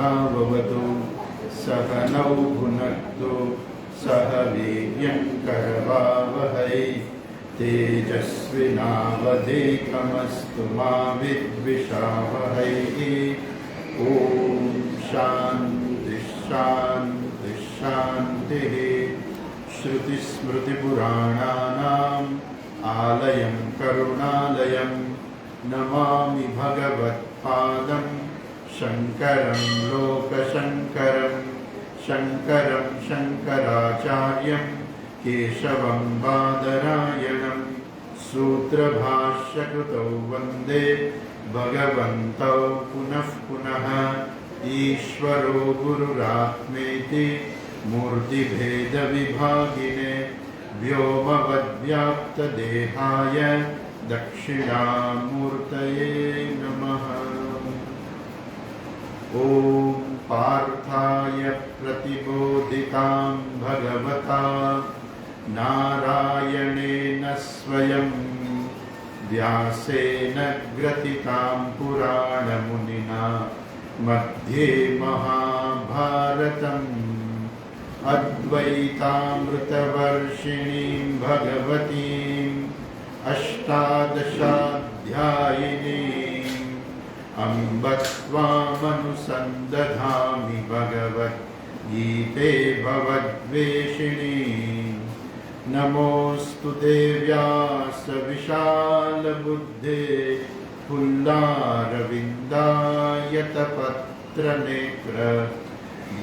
सहनाववतु सहनौ भुनक्तु सह वीर्यं करवावहै तेजस्विनावधीतमस्तु मा विद्विषावहै। ॐ शान्ति शान्ति शान्तिः। श्रुतिस्मृतिपुराणानाम् आलयं करुणालयं नमामि भगवत्पादं शङ्करं लोकशङ्करं शङ्करं शङ्कराचार्यं केशवं बादरायणं सूत्रभाष्यकृतौ वन्दे भगवन्तौ पुनः पुनः। ईश्वरो गुरुरात्मेति मूर्तिभेदविभागिने व्योमवद्व्याप्तदेहाय दक्षिणामूर्तये नमः। ॐ पार्थाय प्रतिबोधितां भगवता नारायणेन स्वयं व्यासेन ग्रथितां पुराणमुनिना मध्ये महाभारतम् अद्वैतामृतवर्षिणीं भगवतीम् अष्टादशाध्यायिनीम् अम्ब त्वामनुसन्दधामि भगवद्गीते भवद्वेषिणीम्। नमोऽस्तु ते व्यासविशालबुद्धे पुल्लारविन्दायतपत्रनेत्र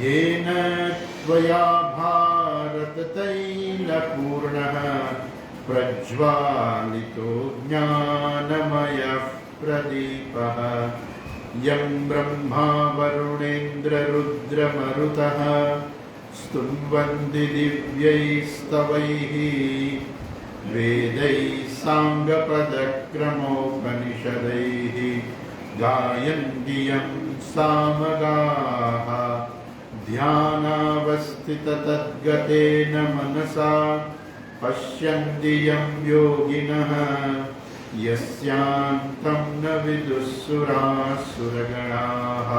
येन त्वया भारततैलपूर्णः प्रज्वालितो ज्ञानमयः प्रदीपः। यं ब्रह्मा वरुणेन्द्ररुद्रमरुतः स्तुवन्ति दिव्यैस्तवैः वेदैः साङ्गपदक्रमोपनिषदैः गायन्ति यं सामगाः। ध्यानावस्थिततद्गतेन मनसा पश्यन्ति यं योगिनः यस्यान्तं न विदुःसुरासुरगणाः।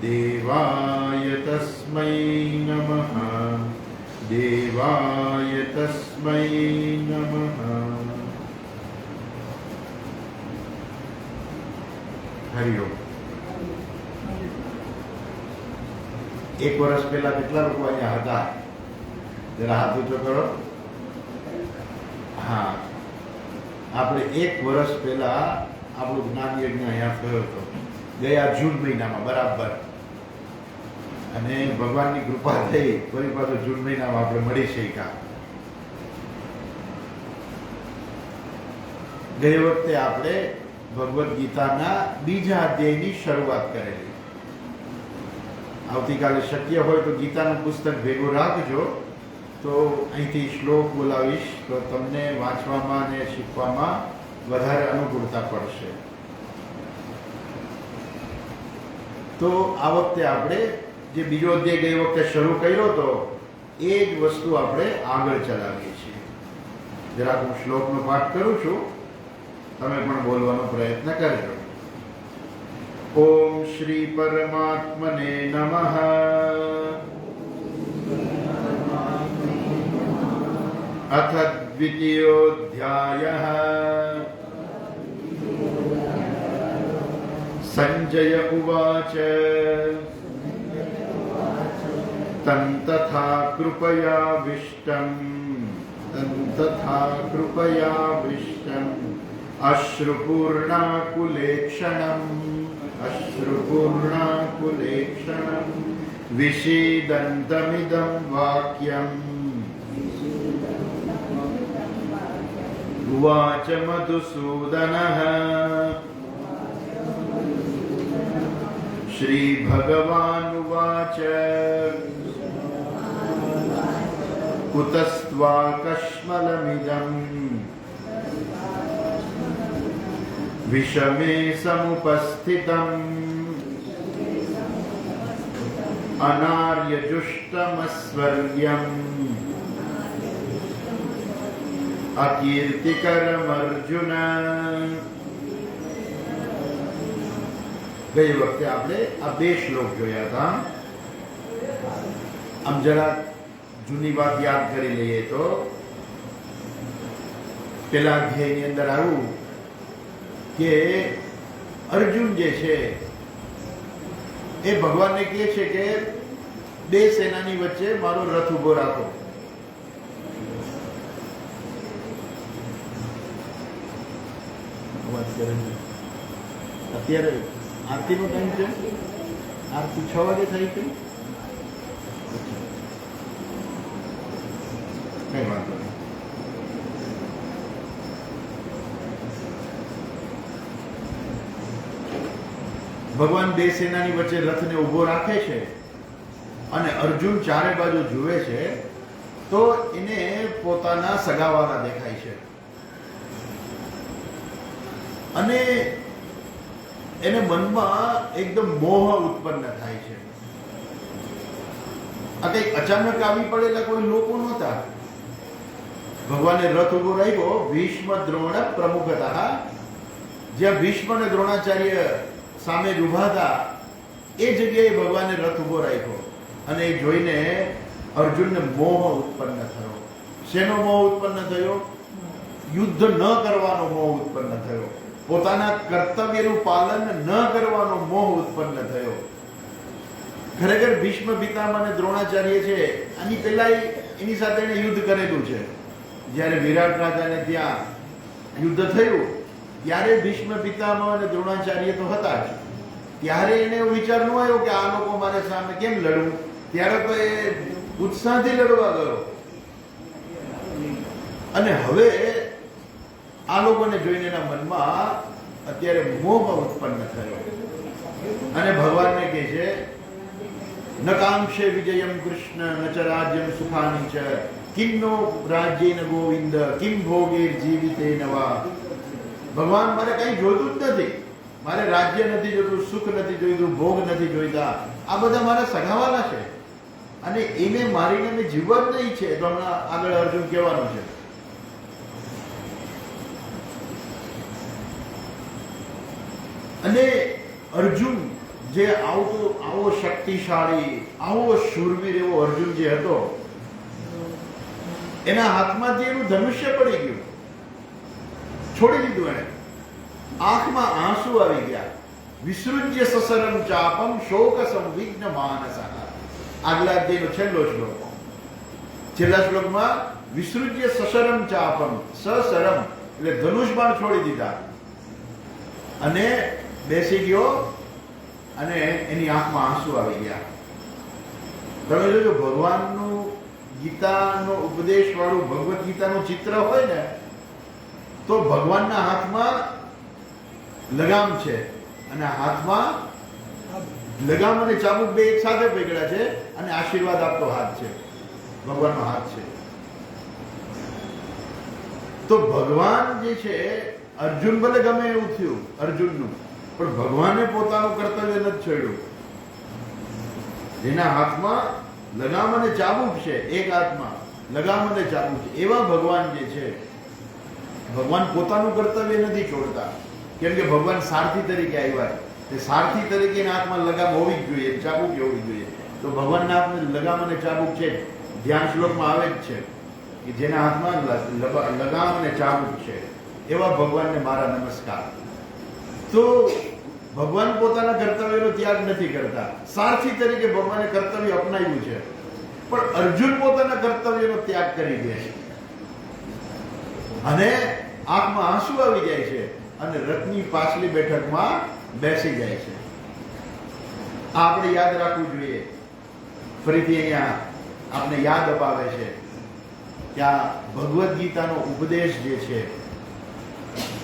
देवाय तस्मै नमः देवाय तस्मै नमः। हरि ओम। एक वर्ष पहला કેટલા લોકો અહીંયા હતા? જરા હાથ ઊંચો કરો। હા, આપણે એક વર્ષ પહેલા આપણું જ્ઞાન યજ્ઞ અહીંયા થયો હતો, ગયા જૂન મહિનામાં બરાબર, અને ભગવાનની કૃપા થઈ ફરી પાછો જૂન મહિનામાં આપણે મળી શક્યા। ગઈ વખતે આપણે ભગવદ્ ગીતાના બીજા અધ્યાયની શરૂઆત કરેલી। આવતીકાલે શક્ય હોય તો ગીતાનું પુસ્તક ભેગું રાખજો, તો અહીંથી શ્લોક બોલાવીશ તો તમને વાંચવામાં અને શીખવામાં વધારે અનુકૂળતા પડશે। તો આ વખતે આપણે જે બીજો અધ્યાય ગઈ વખતે શરૂ કર્યો હતો એ જ વસ્તુ આપણે આગળ ચલાવીએ છીએ। જરાક હું શ્લોકનો પાઠ કરું છું, તમે પણ બોલવાનો પ્રયત્ન કરજો। ओम श्री परमात्मने नमः। अथ द्वितीयोऽध्यायः। संजय उवाच तं तथा कृपयाविष्टम् अश्रुपूर्णाकुलेक्षणं विषीदन्तमिदं वाक्यम्। उवाच मधुसूदनः श्रीभगवानुवाच कुतस्त्वाकश्मलमिदम् विषमे समुपस्थितम् अनार्यजुष्टमस्वर्ग्यम् अकीर्तिकरमर्जुन। ગઈ વખતે આપણે આ 2 શ્લોક જોયા હતા. આમ જરા જૂની વાત યાદ કરી લઈએ તો પેલા અધ્યાયની અંદર આવું કે અર્જુન જે છે એ ભગવાનને કહે છે કે 2 સેનાની વચ્ચે મારો રથ ઉભો રાખો. અત્યારે આરતીનો ટાઈમ છે. આરતી 6 વાગે થઈ છે. કઈ વાંધો નહીં. ભગવાન 2 સેનાની વચ્ચે રથને ઉભો રાખે છે અને અર્જુન ચારે બાજુ જુએ છે તો એને પોતાના સગાવાળા દેખાય છે અને એને મનમાં એકદમ મોહ ઉત્પન્ન થાય છે. આ કઈ અચાનક આવી પડેલા કોઈ લોકો નહોતા. ભગવાને રથ ઉભો રાખ્યો. ભીષ્મ દ્રોણ પ્રમુખતઃ, જ્યાં ભીષ્મ અને દ્રોણાચાર્ય સામે ઉભા હતા એ જગ્યાએ ભગવાને રથ ઉભો રાખ્યો અને એ જોઈને અર્જુનને મોહ ઉત્પન્ન થયો. શેનો મોહ ઉત્પન્ન થયો? યુદ્ધ ન કરવાનો મોહ ઉત્પન્ન થયો. પોતાના કર્તવ્યનું પાલન ન કરવાનો મોહ ઉત્પન્ન થયો. ખરેખર ભીષ્મ પિતામહ અને દ્રોણાચાર્ય છે આની પહેલા એની સાથે એને યુદ્ધ કરેલું છે. જ્યારે વિરાટ રાજાને ત્યાં યુદ્ધ થયું ત્યારે ભીષ્મ પિતામહ અને દ્રોણાચાર્ય તો હતા જ. ત્યારે એને એવો વિચાર ન આવ્યો કે આ લોકો મારે સામે કેમ લડવું. ત્યારે તો એ ઉત્સાહથી લડવા ગયો અને હવે આ લોકોને જોઈને એના મનમાં અત્યારે મોહ ઉત્પન્ન થયો અને ભગવાનને કહે છે ન કાંક્ષે વિજયમ કૃષ્ણ ન ચ રાજ્યમ સુખાની ચ કિન્નો રાજ્યેન ગોવિંદ કિમ ભોગે જીવિતે નવા. ભગવાન મારે કઈ જોઈતું જ નથી. મારે રાજ્ય નથી જોઈતું, સુખ નથી જોઈતું, ભોગ નથી જોઈતા. આ બધા મારા સગાવાલા છે અને એને મારીને મેં જીવન નહીં છે. તો હમણાં આગળ અર્જુન કહેવાનું છે. અને અર્જુન જે આવો શક્તિશાળી, આવો શૂરવીર એવો અર્જુન જે હતો એના હાથમાંથી એનું ધનુષ્ય પડી ગયું. છોડી દીધું એને. આંખમાં આંસુ આવી ગયા. વિસૃજ્ય સસરમ ચાપમ શોક સંવિઘ્ન માનસઃ. આગલા અધ્યાયનો છેલ્લો શ્લોક. છેલ્લા શ્લોકમાં વિસૃજ્ય સસરમ ચાપમ, સસરમ એટલે ધનુષ બાણ છોડી દીધા અને બેસી ગયો અને એની આંખમાં આંસુ આવી ગયા. તમે જોજો ભગવાનનું ગીતાનો ઉપદેશ વાળું ભગવદ ગીતાનું ચિત્ર હોય ને તો ભગવાનના હાથમાં લગામ છે અને હાથમાં લગામ અને ચાબુક બે એક સાથે પકડ્યા છે અને આશીર્વાદ આપતો હાથ છે. ભગવાનનો હાથ છે. તો ભગવાન જે છે, અર્જુન ભલે ગમે એવું થયું અર્જુનનું, પણ ભગવાને પોતાનું કર્તવ્ય નથી છોડ્યું. જેના હાથમાં લગામ અને ચાબુક છે, એક હાથમાં લગામ અને ચાબુક છે, એવા ભગવાન જે છે, ભગવાન પોતાનું કર્તવ્ય નથી છોડતા. કેમ કે ભગવાન સારથી તરીકે આવ્યા છે. સારથી તરીકે હાથમાં લગામ હોવી જ જોઈએ, ચાબુક હોવી જોઈએ. તો ભગવાનના હાથમાં લગામ અને ચાબુક છે. ધ્યાન શ્લોકમાં આવે જ છે કે જેના હાથમાં લગામ અને ચાબુક છે એવા ભગવાનને મારા નમસ્કાર. તો ભગવાન પોતાના કર્તવ્યનો ત્યાગ નથી કરતા. સારથી તરીકે ભગવાને કર્તવ્ય અપનાવ્યું છે, પણ અર્જુન પોતાના કર્તવ્યનો ત્યાગ કરી દે છે અને આંખમાં આંસુ આવી જાય છે અને રથની પાછલી બેઠકમાં બેસી જાય છે. આ આપણે યાદ રાખવું જોઈએ. ફરીથી અહીંયા આપણે યાદ અપાવે છે કે આ ભગવદ ગીતાનો ઉપદેશ જે છે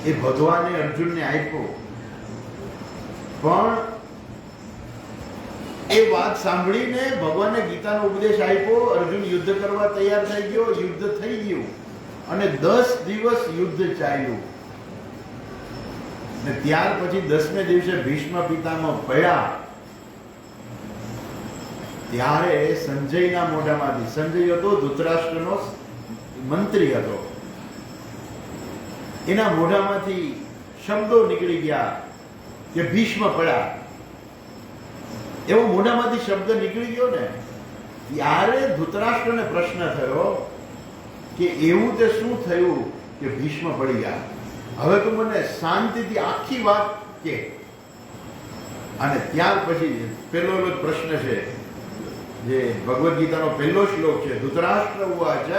એ ભગવાને અર્જુનને આપ્યો, પણ એ વાત સાંભળીને ભગવાને ગીતાનો ઉપદેશ આપ્યો, અર્જુન યુદ્ધ કરવા તૈયાર થઈ ગયો, યુદ્ધ થઈ ગયું અને 10 દિવસ યુદ્ધ ચાલ્યું. ને ત્યાર પછી 10મે દિવસે ભીષ્મ પિતામહ પડ્યા ત્યારે સંજયના મોઢામાંથી, સંજય હતો ધૃતરાષ્ટ્રનો મંત્રી હતો, એના મોઢામાંથી શબ્દો નીકળી ગયા કે ભીષ્મ પડ્યા. એવો મોઢામાંથી શબ્દ નીકળી ગયો ને, ત્યારે ધૃતરાષ્ટ્રને પ્રશ્ન થયો કે એવું તે શું થયું કે ભીષ્મ પડી ગયા? હવે તું મને શાંતિથી આખી વાત કે. અને ત્યાર પછી પેલો પ્રશ્ન છે જે ભગવદ્ ગીતાનો પહેલો શ્લોક છે. ધૃતરાષ્ટ્ર ઉવાચ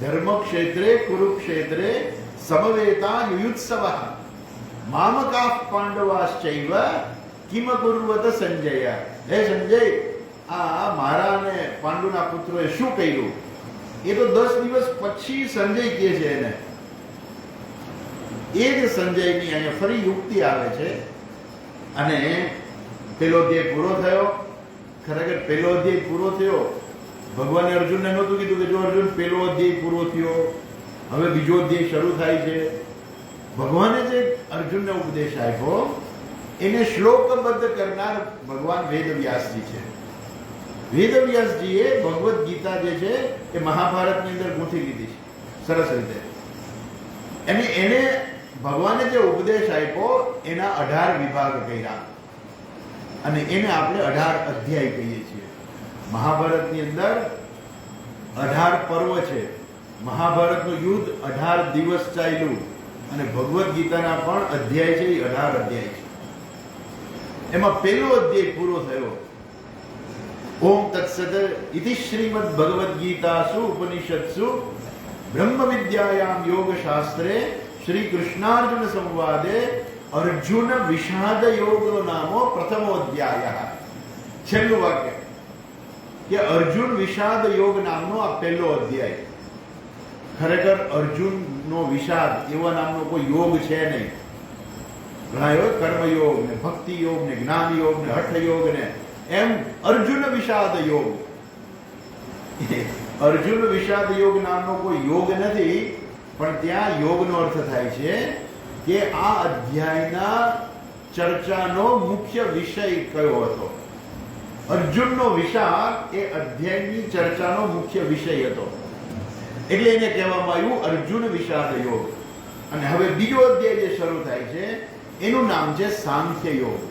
ધર્મક્ષેત્રે કુરુક્ષેત્રે સમવેતા યુયુત્સવઃ મામકાઃ પાંડવાશ્ચૈવ કિમ કુર્વત સંજય. હે સંજય, આ મારા અને પાંડુના પુત્રોએ શું કર્યું? એ તો 10 દિવસ પછી સંજય કહે છે એને. એ જ સંજયની અહીંયા ફરી યુક્તિ આવે છે. અને પેલો અધ્યાય પૂરો થયો. ખરેખર પેલો અધ્યાય પૂરો થયો, ભગવાને અર્જુનને નહોતું કીધું કે જો અર્જુન પેલો અધ્યાય પૂરો થયો, હવે બીજો અધ્યાય શરૂ થાય છે. ભગવાને જે અર્જુનને ઉપદેશ આપ્યો એને શ્લોકબદ્ધ કરનાર ભગવાન વેદવ્યાસજી છે. વેદવ્યાસજીએ ભગવદ્ ગીતા જે છે એ મહાભારતની અંદર ગૂંથી લીધી છે સરસ રીતે. એને ભગવાને જે ઉપદેશ આપ્યો એના 18 વિભાગ કર્યા અને એને આપણે 18 અધ્યાય કહીએ છીએ. મહાભારતની અંદર 18 પર્વ છે. મહાભારતનું યુદ્ધ 18 દિવસ ચાલ્યું અને ભગવદ્ ગીતાના પણ અધ્યાય છે એ 18 અધ્યાય છે. એમાં પહેલો અધ્યાય પૂરો થયો. ઓમ તત્સદ ઇતિ શ્રીમદ ભગવદ્ ગીતાસુ ઉપનિષત્સુ બ્રહ્મ વિદ્યાયામ યોગ શાસ્ત્રે શ્રી કૃષ્ણાર્જુન સંવાદે અર્જુન વિષાદ યોગો નામો પ્રથમોધ્યાય. છેલ્લું વાક્ય કે અર્જુન વિષાદ યોગ નામનો આ પહેલો અધ્યાય. ખરેખર અર્જુનનો વિષાદ એવા નામનો કોઈ યોગ છે નહીં. ઘણા યોગ, કર્મયોગ ને ભક્તિ યોગ ને જ્ઞાન યોગ ને હઠ યોગ ને એમ અર્જુન વિષાદ યોગ. અર્જુન વિષાદ યોગ નામનો કોઈ યોગ નથી, પણ ત્યાં યોગનો અર્થ થાય છે કે આ અધ્યાયના ચર્ચાનો મુખ્ય વિષય કયો હતો. અર્જુનનો વિષાદ એ અધ્યાયની ચર્ચાનો મુખ્ય વિષય હતો, એટલે એને કહેવામાં આવ્યું અર્જુન વિષાદ યોગ. અને હવે બીજો અધ્યાય જે શરૂ થાય છે એનું નામ છે સાંખ્ય યોગ.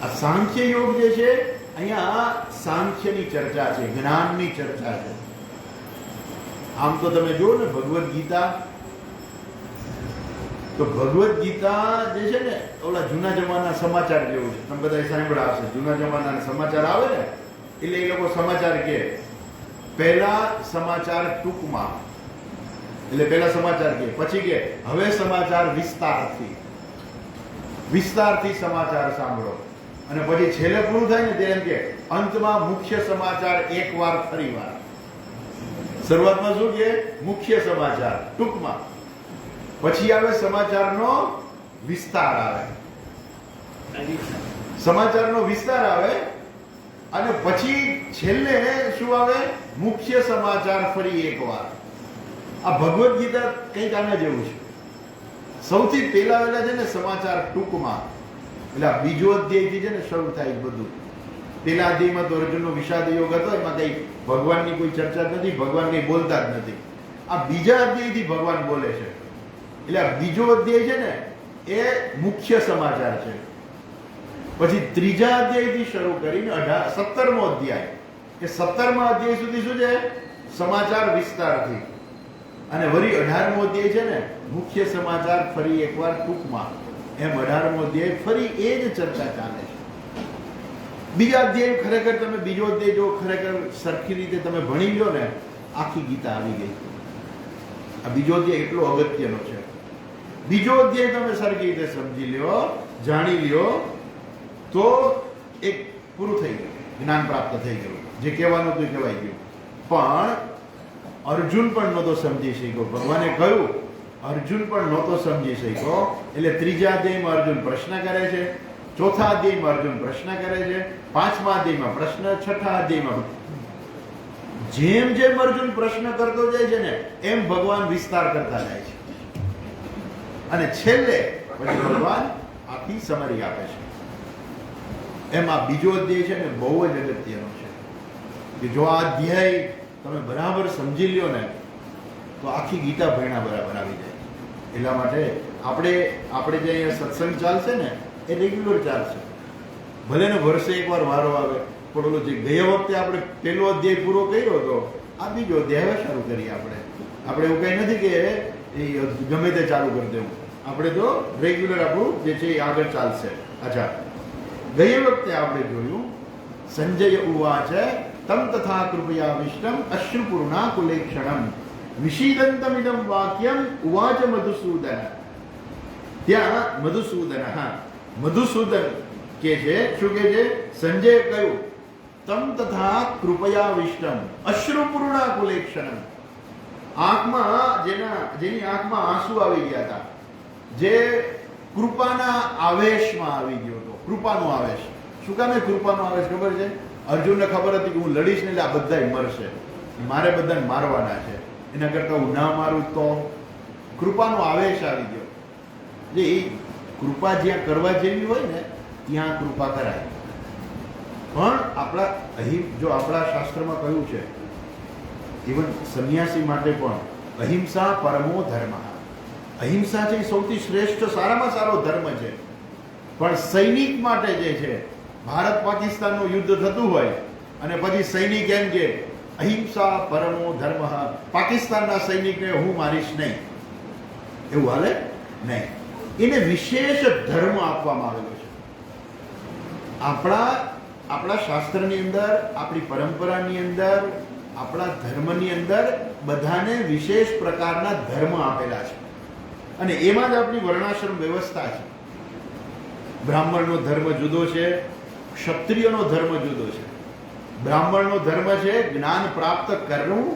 આ સાંખ્ય યોગ જે છે અહીંયા સાંખ્યની ચર્ચા છે, જ્ઞાનની ચર્ચા છે. આમ તો તમે જુઓ ને ભગવદ્ ગીતા, તો ભગવદ્ ગીતા જે છે ને ઓલા જૂના જમાના સમાચાર જેવું છે. તમે બધા સાંભળ્યા હશે, જૂના જમાના સમાચાર આવે ને એટલે એ લોકો સમાચાર કે પહેલા સમાચાર ટૂંકમાં, એટલે પહેલા સમાચાર કે પછી કે હવે સમાચાર વિસ્તારથી સમાચાર સાંભળો. અને પછી છેલ્લે પૂરું થાય ને ત્યારે એમ કે અંતમાં મુખ્ય સમાચાર એકવાર ફરીવાર. શરૂઆતમાં શું કે મુખ્ય સમાચાર ટૂંકમાં, પછી આવે સમાચારનો વિસ્તાર આવે, સમાચારનો વિસ્તાર આવે અને પછી છેલ્લે શું આવે? મુખ્ય સમાચાર ફરી એકવાર. આ ભગવદ્ ગીતા કંઈક આના જેવું છે. સૌથી પહેલા છે ને સમાચાર ટૂંકમાં, એટલે આ બીજો અધ્યાયથી છે ને શરૂ થાય બધું. પેલા અધ્યાયમાં તો અર્જુનનો વિષાદ યોગ હતો, એમાં કઈ ભગવાનની કોઈ ચર્ચા નથી, ભગવાન કઈ બોલતા જ નથી. આ બીજા અધ્યાયથી ભગવાન બોલે છે. એટલે આ બીજો અધ્યાય છે ને એ મુખ્ય સમાચાર છે. પછી ત્રીજા અધ્યાયથી શરૂ કરીને 17મો અધ્યાય, કે 17મા અધ્યાય સુધી શું છે? સમાચાર વિસ્તારથી. અને વળી 18મો અધ્યાય છે ને મુખ્ય સમાચાર ફરી એકવાર ટૂંકમાં. એમ 18મો અધ્યાય ફરી એ જ ચર્ચા ચાલે છે. બીજા અધ્યાય ખરેખર તમે બીજો અધ્યાય જો ખરેખર સરખી રીતે તમે ભણી લો ને, આખી ગીતા આવી ગઈ. આ બીજો અધ્યાય એટલો અગત્યનો છે. બીજો અધ્યાય તમે સરખી રીતે સમજી લ્યો, જાણી લ્યો તો એક પૂરું થઈ ગયું, જ્ઞાન પ્રાપ્ત થઈ ગયું. જે કહેવાનું હતું કહેવાય ગયું. પણ અર્જુન પણ નહોતો સમજી શક્યો. ભગવાને કહ્યું અર્જુન પણ નહોતો સમજી શક્યો. એટલે ત્રીજા અધ્યાયમાં અર્જુન પ્રશ્ન કરે છે, ચોથા અધ્યાયમાં અર્જુન પ્રશ્ન કરે છે, પાંચમા અધ્યાયમાં પ્રશ્ન, છઠ્ઠા અધ્યાયમાં. જેમ જેમ અર્જુન પ્રશ્ન કરતો જાય છે ને એમ ભગવાન વિસ્તાર કરતા જાય છે. અને છેલ્લે પછી ભગવાન આખી સમરી આપે છે. એમ આ બીજો અધ્યાય છે ને બહુ જ અગત્યનો છે કે જો આ અધ્યાય તમે બરાબર સમજી લ્યો ને તો આખી ગીતા ભણ્યા બરાબર આવી જાય. એટલા માટે આપણે જે અહીંયા સત્સંગ ચાલશે ને એ રેગ્યુલર ચાલશે. ભલે ને વર્ષે એકવાર વારો આવે, પણ ઓલો જે ગયા વખતે આપણે પહેલો અધ્યાય પૂરો કર્યો હતો, આ બીજો અધ્યાય શરૂ કરીએ. આપણે એવું કંઈ નથી કે એ ગમે તે ચાલુ કરી દેવું. આપણે તો રેગ્યુલર આપણું જે છે એ આગળ ચાલશે. અચ્છા, ગઈ વખતે આપણે જોયું સંજય ઉવાચ તમ તથા કૃપયા વિષ્ણમ અશ્રુપૂર્ણા કુલેક્ષણમ વિષીદંતમિદમ વાક્યમ ઉવાચ મધુસૂદન. ત્યાં મધુસૂદન કે છે, શું કે છે? સંજય કહ્યું તમ તથા કૃપયા વિષ્ણમ અશ્રુપૂર્ણા કુલેક્ષણમ. આંખમાં જેની આંખમાં આંસુ આવી ગયા હતા, જે કૃપાના આવેશમાં આવી ગયો હતો. કૃપાનો આવેશ. શું કામ કૃપાનો આવેશ ખબર છે? અર્જુનને ખબર હતી કે હું લડીશ ને એટલે આ બધા મરશે, મારે બધાને મારવાના છે, એના કરતા હું ના મારું તો. કૃપાનો આવેશ આવી ગયો. જે એ કૃપા જ્યાં કરવા જેવી હોય ને ત્યાં કૃપા કરાય. પણ જો આપણા શાસ્ત્રમાં કહ્યું છે, ઇવન સંન્યાસી માટે પણ અહિંસા પરમો ધર્મ. અહિંસા છે એ સૌથી શ્રેષ્ઠ, સારામાં સારો ધર્મ છે. પણ સૈનિક માટે જે છે, ભારત પાકિસ્તાનનું યુદ્ધ થતું હોય અને પછી સૈનિક એમ કે અહિંસા પરમો ધર્મ, પાકિસ્તાનના સૈનિકને હું મારીશ નહીં, એવું હાલે નહીં. એને વિશેષ ધર્મ આપવામાં આવેલો છે. આપણા શાસ્ત્રની અંદર, આપણી પરંપરાની અંદર, આપણા ધર્મની અંદર બધાને વિશેષ પ્રકારના ધર્મ આપેલા છે. અને એમાં જ આપણી વર્ણાશ્રમ વ્યવસ્થા છે. બ્રાહ્મણનો ધર્મ જુદો છે, ક્ષત્રિયનો ધર્મ જુદો છે. બ્રાહ્મણનો ધર્મ છે જ્ઞાન પ્રાપ્ત કરવું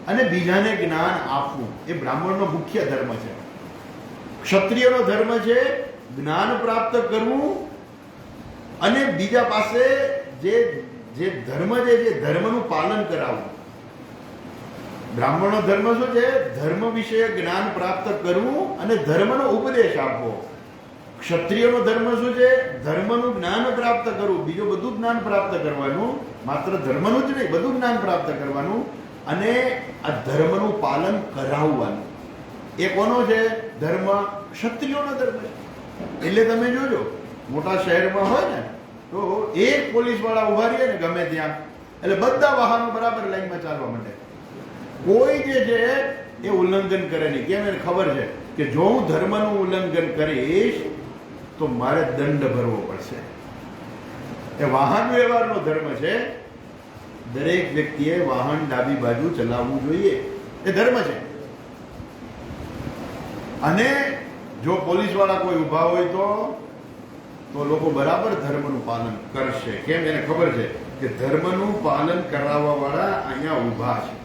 અને બીજાને જ્ઞાન આપવું. એ બ્રાહ્મણનો મુખ્ય ધર્મ છે. ક્ષત્રિયનો ધર્મ છે જ્ઞાન પ્રાપ્ત કરવું અને બીજા પાસે જે ધર્મ છે, જે ધર્મનું પાલન કરાવવું. બ્રાહ્મણનો ધર્મ શું છે? ધર્મ વિશે જ્ઞાન પ્રાપ્ત કરવું અને ધર્મનો ઉપદેશ આપવો. ક્ષત્રિયનો ધર્મ શું છે? ધર્મનું જ્ઞાન પ્રાપ્ત કરવું, બીજું બધું જ્ઞાન પ્રાપ્ત કરવાનું, માત્ર ધર્મનું જ નહીં, બધું જ્ઞાન પ્રાપ્ત કરવાનું અને આ ધર્મનું પાલન કરાવવાનું. એ કોનો છે ધર્મ? ક્ષત્રિયોનો ધર્મ છે. એટલે તમે જોજો, મોટા શહેરમાં હોય ને તો એક પોલીસ વાળા ઉભા રહે ને ગમે ત્યાં, એટલે બધા વાહનો બરાબર લાઈનમાં ચાલવા માંડે. કોઈ જે છે એ ઉલ્લંઘન કરે નહીં. કેમ? એને ખબર છે કે જો હું ધર્મનું ઉલ્લંઘન કરીશ તો મારે દંડ ભરવો પડશે. એ વાહન વ્યવહારનો ધર્મ છે. દરેક વ્યક્તિએ વાહન ડાબી બાજુ ચલાવવું જોઈએ, એ ધર્મ છે. અને જો પોલીસ વાળા કોઈ ઉભા હોય તો લોકો બરાબર ધર્મનું પાલન કરશે. કેમ? એને ખબર છે કે ધર્મનું પાલન કરાવવા વાળા અહીંયા ઉભા છે.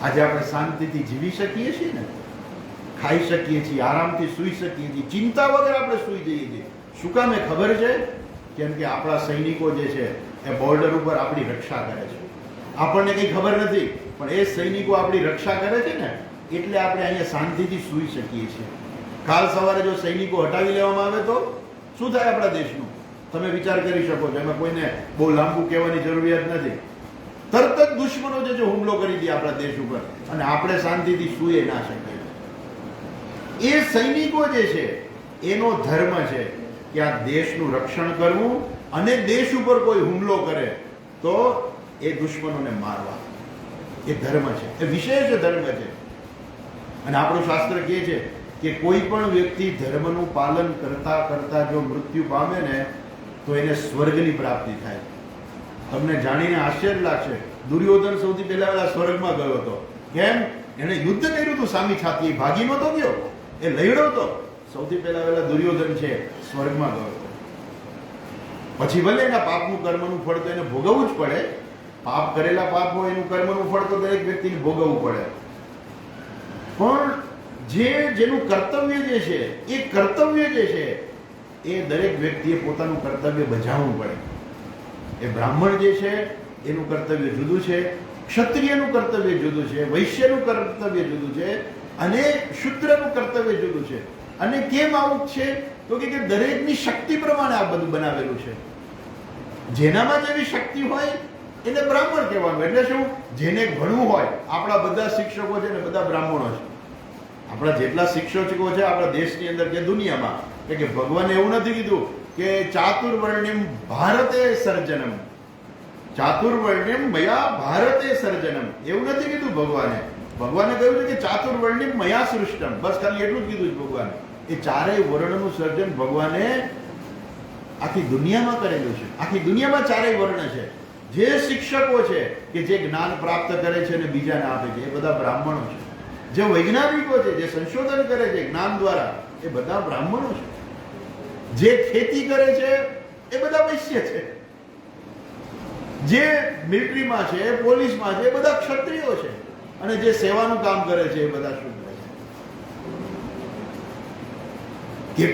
આજે આપણે શાંતિથી જીવી શકીએ છીએ ને, ખાઈ શકીએ છીએ, આરામથી સૂઈ શકીએ છીએ, ચિંતા વગર આપણે સૂઈ જઈએ છીએ. શું કામ? એ ખબર છે કેમ કે આપણા સૈનિકો જે છે એ બોર્ડર ઉપર આપણી રક્ષા કરે છે. આપણને કંઈ ખબર નથી, પણ એ સૈનિકો આપણી રક્ષા કરે છે ને, એટલે આપણે અહીંયા શાંતિથી સૂઈ શકીએ છીએ. કાલ સવારે જો સૈનિકો હટાવી લેવામાં આવે તો શું થાય આપણા દેશનું? તમે વિચાર કરી શકો છો. એમાં કોઈને બહુ લાંબુ કહેવાની જરૂરિયાત નથી. તરત જ દુશ્મનો જે હુમલો કરી દે આપણા દેશ ઉપર અને આપણે શાંતિથી સૂઈ ના શકીએ. એ સૈનિકો જે છે એનો ધર્મ છે કે આ દેશનું રક્ષણ કરવું અને દેશ ઉપર કોઈ હુમલો કરે તો એ દુશ્મનોને મારવા. એ ધર્મ છે, એ વિશેષ ધર્મ છે. અને આપણું શાસ્ત્ર કહે છે કે કોઈ પણ વ્યક્તિ ધર્મનું પાલન કરતા કરતા જો મૃત્યુ પામે ને તો એને સ્વર્ગની પ્રાપ્તિ થાય. તમને જાણીને આશ્ચર્ય લાગશે, દુર્યોધન સૌથી પહેલા સ્વર્ગમાં ગયો હતો. કેમ? એને યુદ્ધ કર્યું હતું સામી છાતી, ભાગી નતો ગયો, એ લડ્યો હતો. સૌથી પહેલા દુર્યોધન છે સ્વર્ગમાં ગયો હતો. પછી ભલે એના પાપનું કર્મનું ફળ તો એને ભોગવવું જ પડે. પાપ કરેલા પાપ હોય એનું કર્મનું ફળ તો દરેક વ્યક્તિને ભોગવવું પડે. પણ જેનું કર્તવ્ય જે છે એ કર્તવ્ય જે છે એ દરેક વ્યક્તિએ પોતાનું કર્તવ્ય બજાવવું પડે. એ બ્રાહ્મણ જે છે એનું કર્તવ્ય જુદું છે, ક્ષત્રિયનું કર્તવ્ય જુદું છે, વૈશ્યનું કર્તવ્ય જુદું છે અને શૂદ્રનું કર્તવ્ય જુદું છે. અને કેમ આવું છે? તો કે દરેકની શક્તિ પ્રમાણે આ બધું બનાવેલું છે. જેનામાં જેવી શક્તિ હોય એને બ્રાહ્મણ કહેવાનું. એટલે શું? જેને ભણવું હોય, આપણા બધા શિક્ષકો છે ને બધા બ્રાહ્મણો છે. આપણા જેટલા શિક્ષકો છે આપણા દેશની અંદર કે દુનિયામાં, કે ભગવાને એવું નથી કીધું કે ચાતુર્વર્ણ્યમ ભારતે સર્જનમ, ચાતુર્વર્ણ્યમ મયા ભારતે સર્જનમ, એવું નથી કીધું ભગવાને. ભગવાને કહ્યું છે કે ચાતુર્વર્ણ્યમ મયા સૃષ્ટમ, બસ ખાલી એટલું જ કીધું છે ભગવાને. એ ચારેય વર્ણનું સર્જન ભગવાને આખી દુનિયામાં કરેલું છે. આખી દુનિયામાં ચારેય વર્ણ છે. જે શિક્ષકો છે કે જે જ્ઞાન પ્રાપ્ત કરે છે અને બીજાને આપે છે, એ બધા બ્રાહ્મણો છે. જે વૈજ્ઞાનિકો છે, જે સંશોધન કરે છે જ્ઞાન દ્વારા, એ બધા બ્રાહ્મણો છે. જે ખેતી કરે છે એ બધા વૈશ્ય છે. જે મિલિટરીમાં છે, પોલીસમાં છે, એ બધા ક્ષત્રિયો છે. અને જે સેવાનું કામ કરે છે એ બધા શૂદ્ર છે.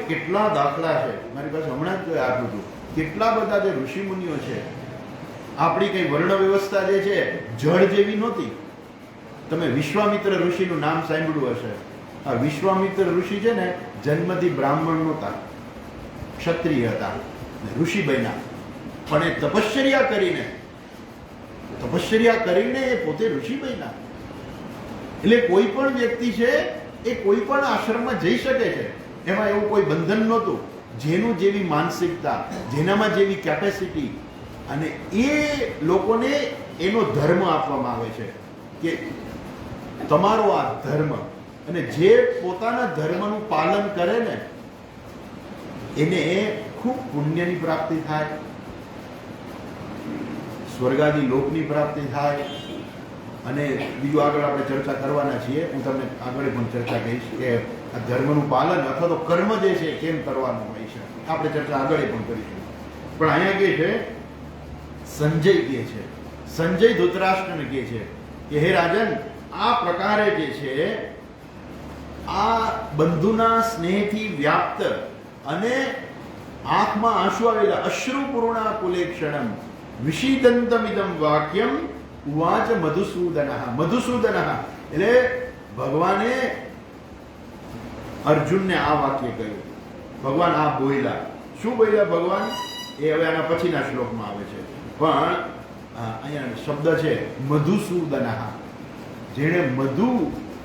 કેટલા દાખલા છે મારી પાસે, હમણાં જ આપ્યું હતું. કેટલા બધા જે ઋષિ મુનિઓ છે. આપણી કઈ વર્ણ વ્યવસ્થા જે છે જળ જેવી નહોતી. તમે વિશ્વામિત્ર ઋષિનું નામ સાંભળ્યું હશે. આ વિશ્વામિત્ર ઋષિ છે ને, જન્મથી બ્રાહ્મણ નહોતા, ક્ષત્રિય હતા, ઋષિ બન્યા. પણ એ તપશ્ચર્યા કરીને એ પોતે ઋષિ બન્યા. એટલે કોઈ પણ વ્યક્તિ છે એ કોઈ પણ આશ્રમમાં જઈ શકે છે. એમાં એવું કોઈ બંધન નહોતું. જેનું જેવી માનસિકતા, જેનામાં જેવી કેપેસિટી, અને એ લોકોને એનો ધર્મ આપવામાં આવે છે કે તમારો આ ધર્મ. અને જે પોતાના ધર્મનું પાલન કરે ને એને ખૂબ પુણ્યની પ્રાપ્તિ થાય, સ્વર્ગાદી લોકની પ્રાપ્તિ થાય. અને બીજું આગળ આપણે ચર્ચા કરવાના છીએ. હું તમને આગળ પણ ચર્ચા કહીશ કે આ ધર્મનું પાલન અથવા તો કર્મ જે છે કેમ કરવાનું હોય છે. આપણે ચર્ચા આગળ પણ કરીશું. પણ અહીંયા કે છે, સંજય કહે છે, સંજય ધૃતરાષ્ટ્રને કહે છે કે હે રાજન, આ પ્રકારે જે છે આ બંધુના સ્નેહથી વ્યાપ્ત અને આંખમાં આંસુ આવેલા અશ્રુપૂર્ણા કુલેક્ષણમ વિષીદંતમિદમ વાક્યમ ઉવાચ મધુસૂદન. મધુસૂદન એટલે ભગવાને અર્જુનને આ વાક્ય કહ્યું. ભગવાન આ બોલ્યા. શું બોલ્યા ભગવાન? એ હવે આના પછીના શ્લોકમાં આવે છે. પણ અહીંયા શબ્દ છે મધુસૂદન, જેણે મધુ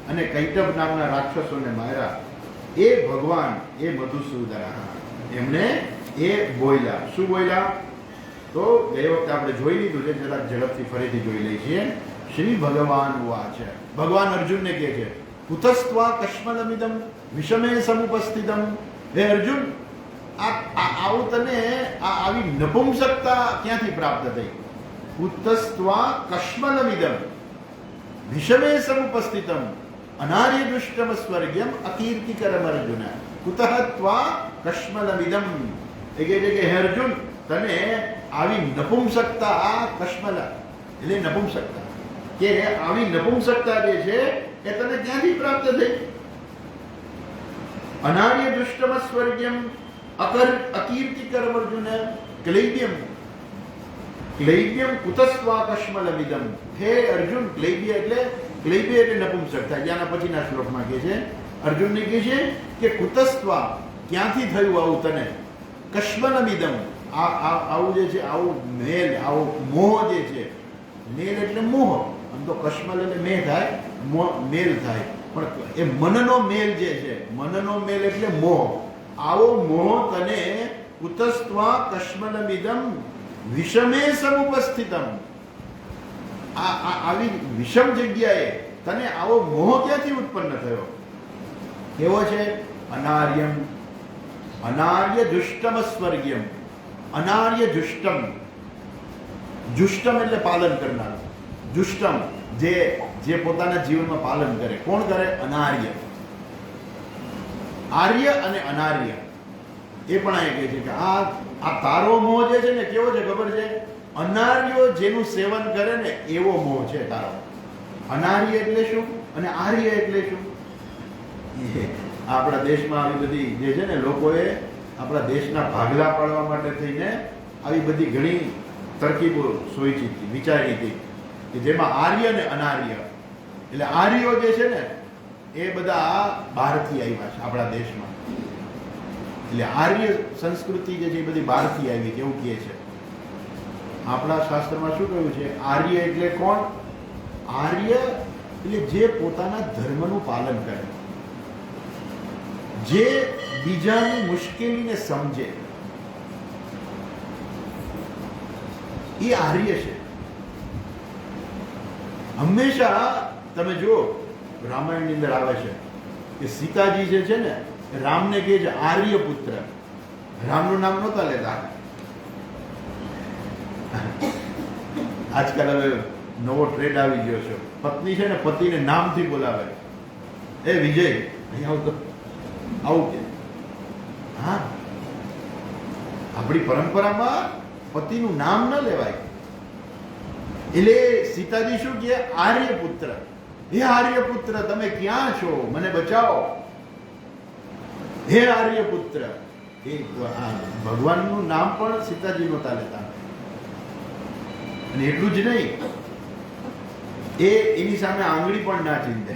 અને કૈટભ નામના રાક્ષસોને માર્યા, એ ભગવાન, એ મધુસૂદન, એમને એ બોલ્યા. શું બોલ્યા? તો ગઈ વખતે આપણે જોઈ લીધું છે, જરાક ઝડપથી ફરીથી જોઈ લઈએ છીએ. શ્રી ભગવાન વાચ. ભગવાન અર્જુનને કહે છે, કુતસ્ત્વા કશ્મલમિદમ વિષમે સમુપસ્થિતમ. હે અર્જુન, આવું તને આવી નપુંસકતા ક્યાંથી પ્રાપ્ત થઈ? કુતસ્ત્વા કશ્મલમિદમ વિષમે સમુપસ્થિતમ અનાર્ય દુષ્ટમ સ્વર્ગ્યમ અકીર્તિકરમ અર્જુન. કુતઃ ત્વા કશ્મલમિદમ. એ કહે છે કે હે અર્જુન, તને આવી નપુંસકતા, કશ્મલ એટલે નપુંસકતા, કે આવી નપુંસકતા જે છે એ તને ક્યાંથી પ્રાપ્ત થઈ? અનાર્ય દુષ્ટમ સ્વર્ગ્યમ અકીર્તિકરમ અર્જુન ક્લૈબ્યમ. ક્લૈબ્યમ કુતસ્ત્વા કશ્મલમિદમ. હે અર્જુન, ક્લૈબ્ય એટલે નપુંસકતા. ત્યાંના પછીના શ્લોકમાં કહે છે, અર્જુનને કહે છે કે કુતસ્ત્વા ક્યાંથી થયું આવું તને? કશ્મલમિદમ, આવું જે છે, આવું મેલ, આવો મોહ જે છે. મેલ એટલે મોહ. આમ તો કશ્મલ એટલે મેં થાય, મેલ થાય. પણ એ મનનો મેલ જે છે, મનનો મેલ એટલે મોહ. આવો મોહ તને કુતસ્ત્વા કશ્મલમિદમ વિષમે સમુપસ્થિતમ. આવી વિષમ જગ્યાએ તને આવો મોહ ક્યાંથી ઉત્પન્ન થયો? કેવો છે? અનાર્યમ, અનાર્ય દુષ્ટમ સ્વર્ગ્યમ. અનાર્ય જુષ્ટમ. જુષ્ટમ એટલે પાલન કરનાર. જુષ્ટમ જે પોતાના જીવનમાં પાલન કરે. કોણ કરે? અનાર્ય. આર્ય અને અનાર્ય એ પણ આ કહે છે કે આ તારો મોહ જે છે ને કેવો છે ખબર છે? અનાર્યો જેનું સેવન કરે ને એવો મોહ છે તારો. અનાર્ય એટલે શું અને આર્ય એટલે શું? આપણા દેશમાં આવી બધી જે છે ને, લોકોએ આપણા દેશના ભાગલા પાડવા માટે થઈને આવી બધી ઘણી તરકીબો સોચી હતી, વિચારી હતી, કે જેમાં આર્ય ને અનાર્ય. એટલે આર્યો જે છે ને એ બધા બહારથી આવ્યા છે આપણા દેશમાં. એટલે આર્ય સંસ્કૃતિ જે છે એ બધી બહારથી આવી છે એવું કહે છે. આપણા શાસ્ત્રમાં શું કહ્યું છે? આર્ય એટલે કોણ? આર્ય એટલે જે પોતાના ધર્મનું પાલન કરે, જે બીજાની મુશ્કેલીને સમજે, એ આર્ય છે. હંમેશા તમે જુઓ રામાયણની અંદર આવે છે કે સીતાજી જે છે ને રામને કહે છે આર્ય પુત્ર. રામનું નામ નહોતા લેતા. આજકાલ હવે નવો ટ્રેન્ડ આવી ગયો છે. પત્ની છે ને પતિને નામથી બોલાવે. એ વિજય અહીં આવતો, આવું કે. હા, આપણી પરંપરામાં પતિનું નામ ન લેવાય. એટલે સીતાજી શું કહે? આર્ય પુત્ર. હે આર્ય પુત્ર, તમે ક્યાં છો? મને બચાવો. હે આર્ય પુત્ર. એ ભગવાનનું નામ પણ સીતાજી નહોતા લેતા. અને એટલું જ નહીં, એની સામે આંગળી પણ ના ચીંધે.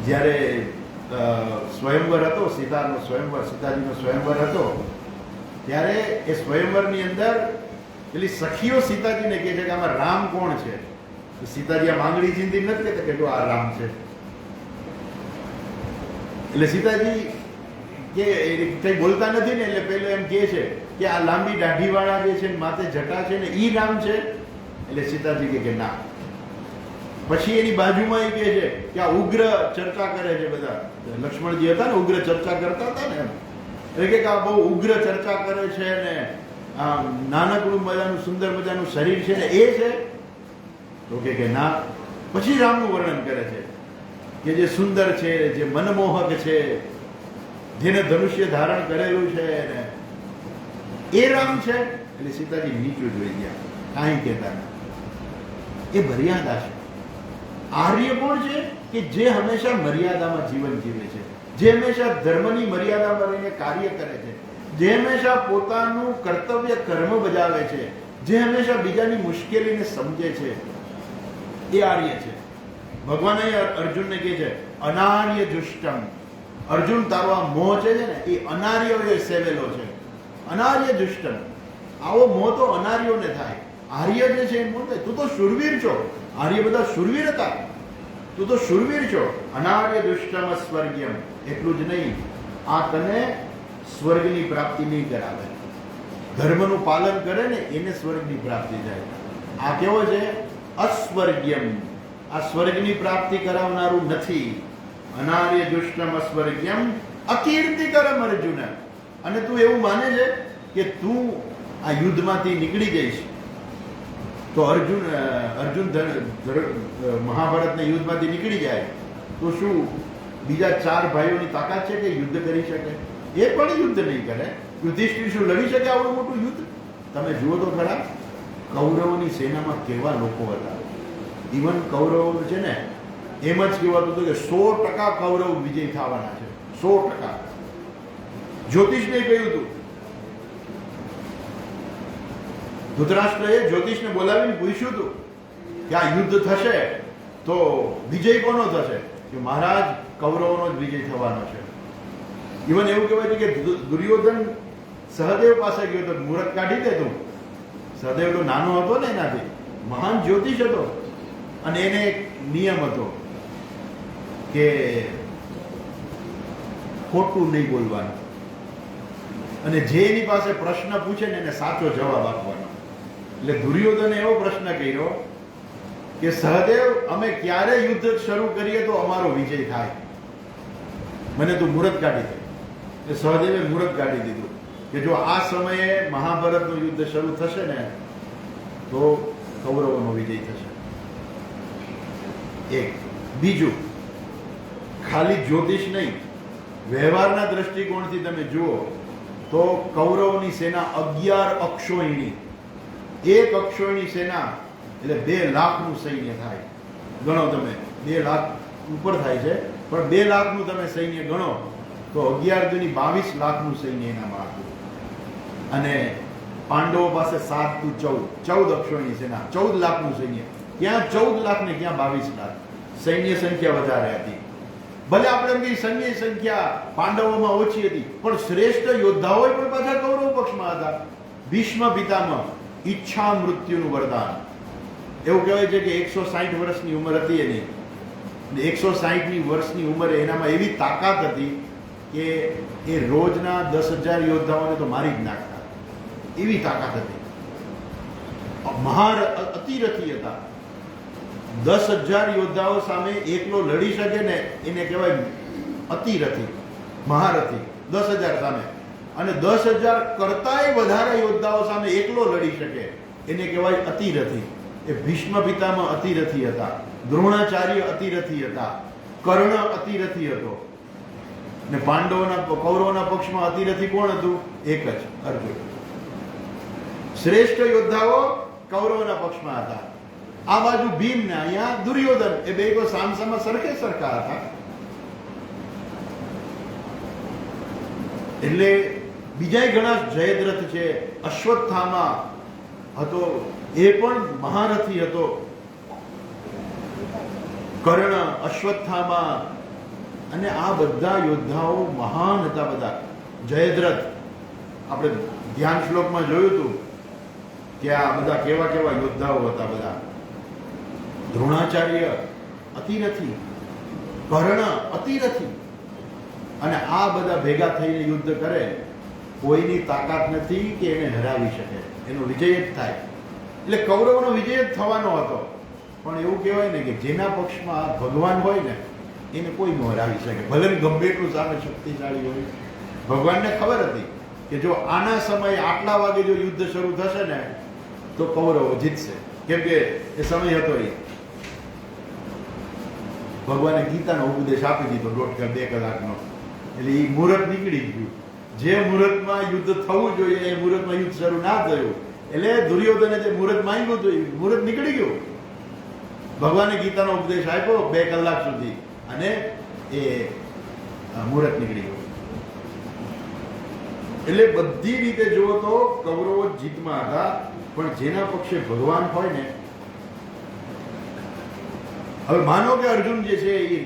જ્યારે સ્વયંવર હતો, સીતાનો સ્વયંવર, સીતાજીનો સ્વયંવર હતો, ત્યારે એ સ્વયંવરની અંદર પેલી સખીઓ સીતાજીને કહે છે કે આમાં રામ કોણ છે? તો સીતાજી આમ આંગળી ચીંધી નથી કહેતા કે જો આ રામ છે. એટલે સીતાજી કે કઈ બોલતા નથી ને, એટલે પેલો એમ કહે છે કે આ લાંબી દાઢી વાળા જે છે માથે જટા છે ને ઈ રામ છે. એટલે સીતાજી કે ના. પછી એની બાજુમાં એ કહે છે કે આ ઉગ્ર ચર્ચા કરે છે. બધા લક્ષ્મણજી હતા ને, ઉગ્ર ચર્ચા કરતા હતા ને, એટલે કે આ બહુ ઉગ્ર ચર્ચા કરે છે ને આ નાનકડું મજાનું સુંદર મજાનું શરીર છે ને એ છે. તો કે ના. પછી રામનું વર્ણન કરે છે કે જે સુંદર છે, જે મનમોહક છે, જેને ધનુષ્ય ધારણ કરેલું છે ને એ રામ છે. એટલે સીતાજી નીચું જોઈ ગયા, કાંઈ કહેતા ના. એ મર્યાદા છે. આર્ય કોણ છે? કે જે હંમેશા મર્યાદામાં જીવન જીવે છે, જે હંમેશા ધર્મની મર્યાદામાં રહીને કાર્ય કરે છે, જે હંમેશા પોતાનું કર્તવ્ય કર્મ બજાવે છે, જે હંમેશા બીજાની મુશ્કેલીને સમજે છે, એ આર્ય છે. ભગવાન અર્જુનને કહે છે અનાર્ય જુષ્ટમ. અર્જુન, તારો આ મોહ છે ને એ અનાર્યોએ સેવેલો છે. અનાર્ય જુષ્ટમ. આવો મોહ તો અનાર્યોને થાય. આર્ય જે છે એ મોહ થાય. તું તો શૂરવીર છો. આર્ય બધા શૂરવીર હતા. તું તો શૂરવીર છો. અનાર્ય દુષ્ટમ સ્વર્ગયમ. એટલું જ નહીં, આ તને સ્વર્ગની પ્રાપ્તિ નહીં કરાવે. ધર્મનું પાલન કરે ને એને સ્વર્ગની પ્રાપ્તિ થાય. આ કેવો છે? અસ્વર્ગ્યમ. આ સ્વર્ગની પ્રાપ્તિ કરાવનારું નથી. અનાર્ય દુષ્ટમ અસ્વર્ગ્યમ અકીર્તિકરમ અર્જુન. અને તું એવું માને છે કે તું આ યુદ્ધમાંથી નીકળી જઈશ તો અર્જુન મહાભારતના યુદ્ધમાંથી નીકળી જાય તો શું બીજા 4 ભાઈઓની તાકાત છે કે યુદ્ધ કરી શકે? એ પણ યુદ્ધ નહીં કરે. યુધિષ્ઠિર શું લડી શકે આવડું મોટું યુદ્ધ? તમે જુઓ તો ખરા, કૌરવોની સેનામાં કેવા લોકો હતા. ઇવન કૌરવો છે ને એમ જ કહેવાતું હતું કે 100% કૌરવ વિજય થવાના છે. 100%. જ્યોતિષને કહ્યું હતું. ધૃતરાષ્ટ્રએ જ્યોતિષને બોલાવીને પૂછ્યું હતું કે આ યુદ્ધ થશે તો વિજય કોનો થશે? કે મહારાજ કૌરવોનો જ વિજય થવાનો છે. ઇવન એવું કહેવાય છે કે દુર્યોધન સહદેવ પાસે ગયો તો મુહૂર્ત કાઢી દે તું. સહદેવ તો નાનો હતો ને એનાથી, મહાન જ્યોતિષ હતો. અને એને એક નિયમ હતો કે ખોટું નહીં બોલવાનું, અને જે એની પાસે પ્રશ્ન પૂછે ને એને સાચો જવાબ આપવાનો. એટલે દુર્યોધને એવો પ્રશ્ન કર્યો કે સહદેવ, અમે ક્યારે યુદ્ધ શરૂ કરીએ તો અમારો વિજય થાય? મને તું મુહૂર્ત કાઢી દે. એટલે સહદેવે મુહૂર્ત કાઢી દીધું કે જો આ સમયે મહાભારતનું યુદ્ધ શરૂ થશે ને તો કૌરવોનો વિજય થશે. એક. બીજું, ખાલી જ્યોતિષ નહીં, વ્યવહારના દ્રષ્ટિકોણથી તમે જુઓ તો કૌરવોની સેના 11 અક્ષોહિણી. 1 અક્ષોહિણી સેના એટલે 2 લાખનું સૈન્ય થાય. ગણો તમે, 2 લાખ ઉપર થાય છે, પણ 2 લાખનું તમે સૈન્ય ગણો તો 11 દુની 22 લાખનું સૈન્ય એનામાં હતું. અને પાંડવો પાસે 7 × 14 અક્ષોહિણી સેના, 14 લાખનું સૈન્ય. ક્યાં 14 લાખ ને ક્યાં 22 લાખ? સૈન્ય સંખ્યા વધારે હતી. ભલે આપણે એમ કહીએ સૈન્ય સંખ્યા પાંડવોમાં ઓછી હતી, પણ શ્રેષ્ઠ યોદ્ધાઓ પણ પાછા કૌરવ પક્ષમાં હતા. ભીષ્મ પિતામહ, ઈચ્છા મૃત્યુનું વરદાન. એવું કહેવાય છે કે 160 વર્ષની ઉંમર હતી એની. 160 વર્ષની ઉંમરે એનામાં એવી તાકાત હતી કે એ રોજના 10,000 યોદ્ધાઓને તો મારી જ નાખતા. એવી તાકાત હતી. અતિરથી હતા. 10,000 યોદ્ધાઓ સામે એકલો લડી શકે ને એને કહેવાય અતિરથી, મહારથી. 10,000 સામે, અને 10,000 કરતાંય વધારે યોદ્ધાઓ સામે એકલો લડી શકે એને કહેવાય અતિરથી. એ ભીષ્મ પિતામહ અતિરથી હતા, દ્રોણાચાર્ય અતિરથી હતા, કર્ણ અતિરથી હતો. ને પાંડવોના કૌરવોના પક્ષમાં અતિરથી કોણ હતું? એક જ, અર્જુન. શ્રેષ્ઠ યોદ્ધાઓ કૌરવોના પક્ષમાં હતા. આ બાજુ ભીમ ને અહીંયા દુર્યોધન, એ બે તો સામસામા સરખે સરખા હતા. એટલે બીજા ઘણા જયદ્રથ છે, અશ્વત્થામા હતો, એ પણ મહારથી હતો. કર્ણ, અશ્વત્થામા, અને આ બધા યોદ્ધાઓ મહાન હતા. બધા જયદ્રથ આપણે ધ્યાન શ્લોકમાં જોયું હતું કે આ બધા કેવા કેવા યોદ્ધાઓ હતા. બધા દ્રોણાચાર્ય અતિરથી, કર્ણ અતિરથી, અને આ બધા ભેગા થઈને યુદ્ધ કરે, કોઈની તાકાત નથી કે એને હરાવી શકે. એનો વિજય જ થાય. એટલે કૌરવનો વિજય જ થવાનો હતો. પણ એવું કહેવાય ને કે જેના પક્ષમાં ભગવાન હોય ને એને કોઈ ન હરાવી શકે, ભલે ગમે એટલું સામે શક્તિશાળી હોય. ભગવાનને ખબર હતી કે જો આના સમયે આટલા વાગે જો યુદ્ધ શરૂ થશે ને તો કૌરવો જીતશે, કેમ કે એ સમય હતો. એ ભગવાને ગીતાનો ઉપદેશ આપી દીધો 1.5-2 કલાકનો. એટલે એ મુહૂર્ત નીકળી ગયું. જે મુહૂર્તમાં યુદ્ધ થવું જોઈએ એ મુહૂર્તમાં યુદ્ધ શરૂ ના થયું. એટલે દુર્યોધને જે મુહૂર્ત માંગ્યું હતું એ મુહૂર્ત નીકળી ગયું. ભગવાને ગીતાનો ઉપદેશ આપ્યો 2 કલાક સુધી, અને એ મુહૂર્ત નીકળી ગયું. એટલે બધી રીતે જુઓ તો કૌરવો જીતમાં હતા. પણ જેના પક્ષે ભગવાન હોય ને, હવે માનો કે અર્જુન જે છે એ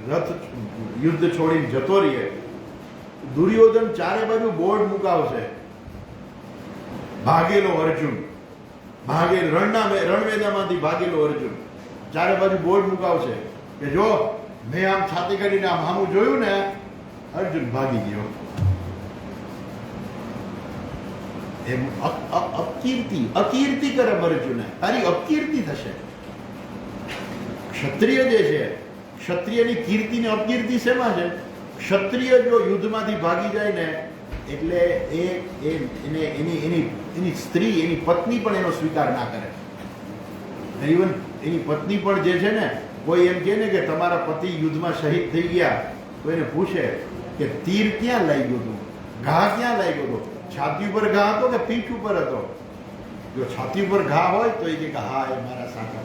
રથ યુદ્ધ છોડીને જતો રહીએ, દુર્યોધન ચારે બાજુ બોર્ડ મુકાવશે, ભાગેલો અર્જુન, રણમેદાનમાંથી ભાગેલો અર્જુન, ચારે બાજુ બોર્ડ મુકાવશે કે જો મેં આમ છાતી કરીને આમ સામું જોયું ને, અર્જુન ભાગી ગયો. એમ અકીર્તિ કરે અર્જુને, તારી અપકીર્તિ થશે. ક્ષત્રિય જે છે, ક્ષત્રિયની કીર્તિ ને અપકીર્તિ શેમાં છે? ક્ષત્રિય જો યુદ્ધમાંથી ભાગી જાય ને એટલે એની સ્ત્રી, એની પત્ની પણ એનો સ્વીકાર ના કરે. ઇવન એની પત્ની પણ જે છે ને, કોઈ એમ કહે ને કે તમારા પતિ યુદ્ધમાં શહીદ થઈ ગયા તો એને પૂછે કે તીર ક્યાં લાગ્યું હતું, ઘા ક્યાં લાગ્યો હતો, છાતી ઉપર ઘા હતો કે પીઠ ઉપર હતો? જો છાતી ઉપર ઘા હોય તો એ કે હા એ મારા સાચા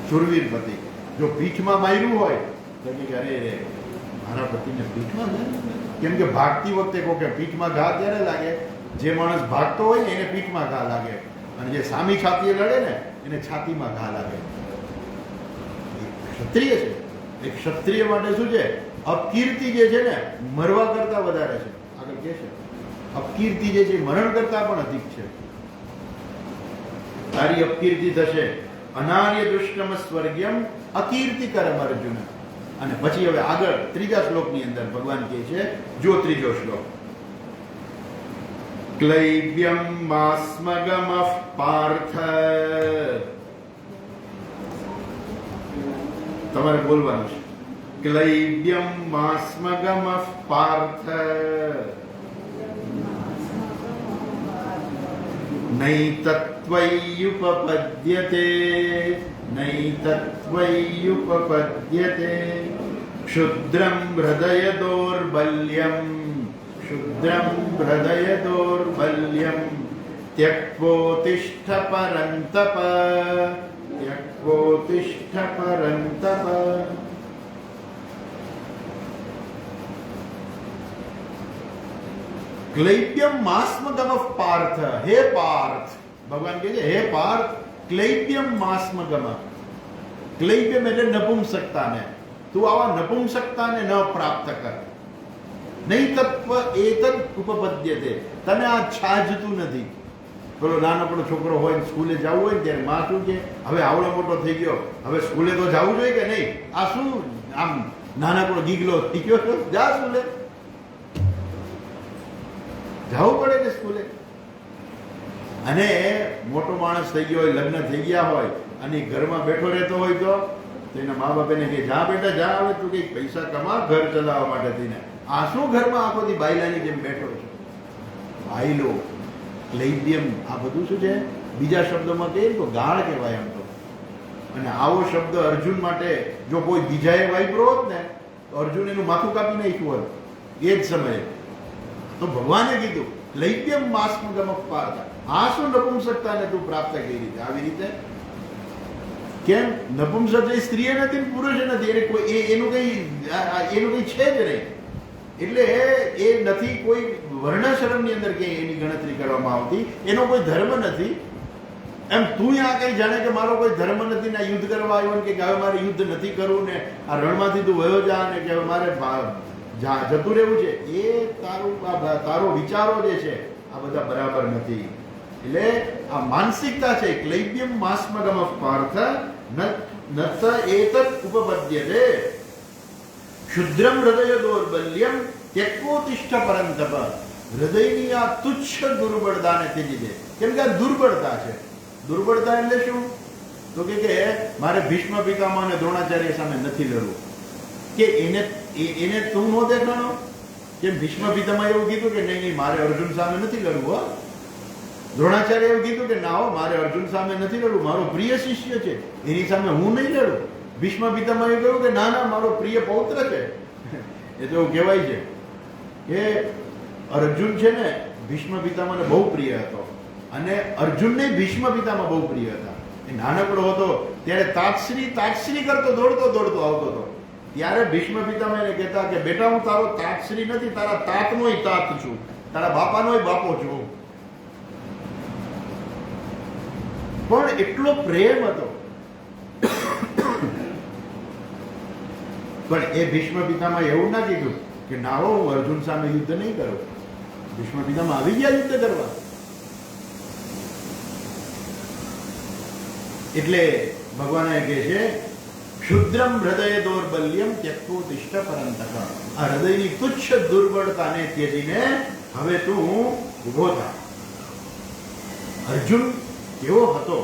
શુરવીર પતિ. જો પીઠમાં માર્યું હોય તો કે અરે રે મારા પતિને પીઠમાં, કેમ કે ભાગતી વખતે કહો કે પીઠમાં ઘા ત્યારે લાગે, જે માણસ ભાગતો હોય ને એને પીઠમાં ઘા લાગે, અને જે સામી છાતીએ લડે ને એને છાતીમાં ઘા લાગે. ક્ષત્રિય છે. એ ક્ષત્રિય માટે શું છે? અપકીર્તિ જે છે ને મરવા કરતા વધારે છે. આગળ કે છે અપકીર્તિ જે છે મરણ કરતા પણ અધિક છે. તારી અપકીર્તિ થશે. અનાર્ય દુષ્કર્મ સ્વર્ગ્યમ અકીર્તિકરમ અર્જુન. અને પછી હવે આગળ ત્રીજા શ્લોકની અંદર ભગવાન કહે છે, જો ત્રીજો શ્લોક, ક્લૈબ્યમ માસ્મગમઃ પાર્થ. તમારે બોલવાનું છે. ક્લૈબ્યમ માસ્મગમઃ પાર્થ નૈતત્વય્યુપપદ્યતે નૈતત્વય્યુપપદ્યતે ક્ષુદ્રમ હૃદય દૌર્બલ્યમ ત્યક્વોતિષ્ઠ પરંતપ ક્લૈબ્યમ માસ્મગમઃ પાર્થ. હે પાર્થ, ભગવાન કહે છે હે પાર્થ, ક્લૈબ્યમ માસ્મગમઃ. ક્લૈબ્યમ એટલે નપુંસકતાને. તું આવા નપુંસકતાને ન પ્રાપ્ત કર. નૈતત્વ એતદ ઉપપદ્યતે. તને આ છાજતું નથી. પેલો નાનકડો છોકરો હોય સ્કૂલે જવું હોય ને ત્યારે માં શું કે હવે આવડો મોટો થઈ ગયો, હવે સ્કૂલે તો જવું જોઈએ કે નહીં? આ શું આમ નાનકડો ગીગલો થઈ ગયો છો, જા સ્કૂલે જવું પડે ને સ્કૂલે. અને મોટો માણસ થઈ ગયો હોય, લગ્ન થઈ ગયા હોય અને ઘરમાં બેઠો રહેતો હોય તો એના મા બાપ એને કે જા બેટા જા, હવે તું કંઈક પૈસા કમા ઘર ચલાવવા માટે થઈને. આ શું ઘરમાં આખોથી બાયલાની જેમ બેઠો છે? બાયલો, ક્લૈબ્યમ, આ બધું શું છે? બીજા શબ્દોમાં કહીએ તો ગાળ કહેવાય એમ તો. અને આવો શબ્દ અર્જુન માટે જો કોઈ બીજાએ વાપર્યો હોત ને તો અર્જુન એનું માથું કાપી નાખ્યું હોત એ જ સમયે. તો ભગવાને કીધું ક્લૈબ્યમ માસ્મગમ પાર્થ, આ શું નપુંસકતાને તું પ્રાપ્ત કરી રીતે? આવી રીતે કેમ? નપુંસક એ સ્ત્રી નથી ને પુરુષ નથી, એને કોઈ એનું કઈ છે જ નહીં. એટલે એ નથી કોઈ વર્ણાશ્રમની અંદર કે એની ગણતરી કરવામાં આવતી, એનો કોઈ ધર્મ નથી. એમ તું આ કઈ જાણે કે મારો કોઈ ધર્મ નથી ને યુદ્ધ કરવા આવ્યો કે હવે મારે યુદ્ધ નથી કરવું ને આ રણમાંથી તું વયો જા ને કે હવે મારે જતું રહેવું છે, એ તારો વિચારો જે છે આ બધા બરાબર નથી. એટલે આ માનસિકતા છે. ક્લૈબ્યમ માસ્મગમ પાર્થ નત એતત ઉપપદ્યતે ક્ષુદ્રમ હૃદય દૌર્બલ્યમ ત્યક્વોતિષ્ઠ પરંતપ. હૃદયની આ તુચ્છ દુર્બળતાને ત્યજી દે. કેમ કે આ દુર્બળતા છે. દુર્બળતા એટલે શું? તો કે મારે ભીષ્મ પિતામહ અને દ્રોણાચાર્ય સામે નથી લડવું. કે એને તું નો દેખાણો કે ભીષ્મ પિતામહ એવું કીધું કે નહીં મારે અર્જુન સામે નથી લડવું. દ્રોણાચાર્ય એવું કીધું કે ના મારે અર્જુન સામે નથી લડવું, મારો પ્રિય શિષ્ય છે એની સામે હું નહીં લડું. ભીષ્મ પિતામહ એવું કહ્યું કે ના ના મારો પ્રિય પૌત્ર છે. એ તો એવું કહેવાય છે કે અર્જુન છે ને ભીષ્મ પિતામહને બહુ પ્રિય હતો અને અર્જુનને ભીષ્મ પિતામહ બહુ પ્રિય હતા. એ નાનકડો હતો ત્યારે તાતશ્રી કરતો દોડતો આવતો હતો. ત્યારે ભીષ્મ પિતામહ એને કહેતા કે બેટા હું તારો તાતશ્રી નથી, તારા તાતનોય તાત છું, તારા બાપાનોય બાપો છું. પણ એટલો પ્રેમ હતો. પણ એ ભીષ્મ પિતામહ એવું ના કીધું કે ના હું અર્જુન સામે યુદ્ધ નહીં કરું. ભીષ્મ પિતામહ આવી ગયા યુદ્ધ કરવા. એટલે ભગવાન કહે છે ક્ષુદ્રમ હૃદય દૌર્બલ્યમ ત્યક્વોતિષ્ઠ પરંતપ. આ હૃદયની તુચ્છ દુર્બળતાને ત્યજીને હવે તું ઉભો થા. અર્જુન કેવો હતો?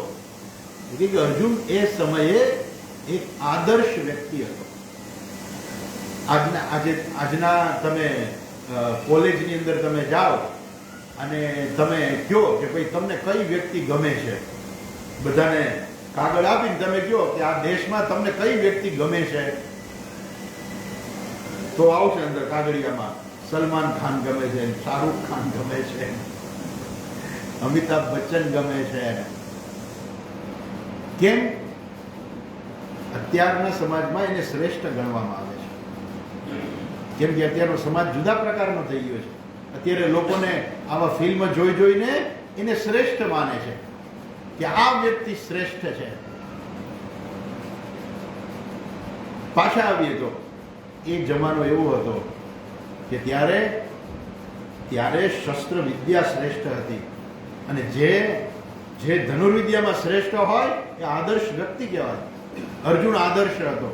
કે અર્જુન એ સમયે એક આદર્શ વ્યક્તિ હતો. આજના તમે કોલેજની અંદર તમે જાઓ અને તમે કહો કે ભાઈ તમને કઈ વ્યક્તિ ગમે છે, બધાને કાગળ આપીને તમે કહો કે આ દેશમાં તમને કઈ વ્યક્તિ ગમે છે, તો આવશે અંદર કાગળિયામાં સલમાન ખાન ગમે છે, શાહરૂખ ખાન ગમે છે, અમિતાભ બચ્ચન ગમે છે. કેમ? અત્યારના સમાજમાં એને શ્રેષ્ઠ ગણવામાં આવે છે. કેમ કે અત્યારનો સમાજ જુદા પ્રકારનો થઈ ગયો છે. અત્યારે લોકોને આવા ફિલ્મ જોઈને એને શ્રેષ્ઠ માને છે કે આ વ્યક્તિ શ્રેષ્ઠ છે. પાછા આવીએ તો એ જમાનો એવો હતો કે ત્યારે શસ્ત્ર વિદ્યા શ્રેષ્ઠ હતી અને જે ધનુર્વિદ્યામાં શ્રેષ્ઠ હોય એ આદર્શ વ્યક્તિ કહેવાય. અર્જુન આદર્શ હતો,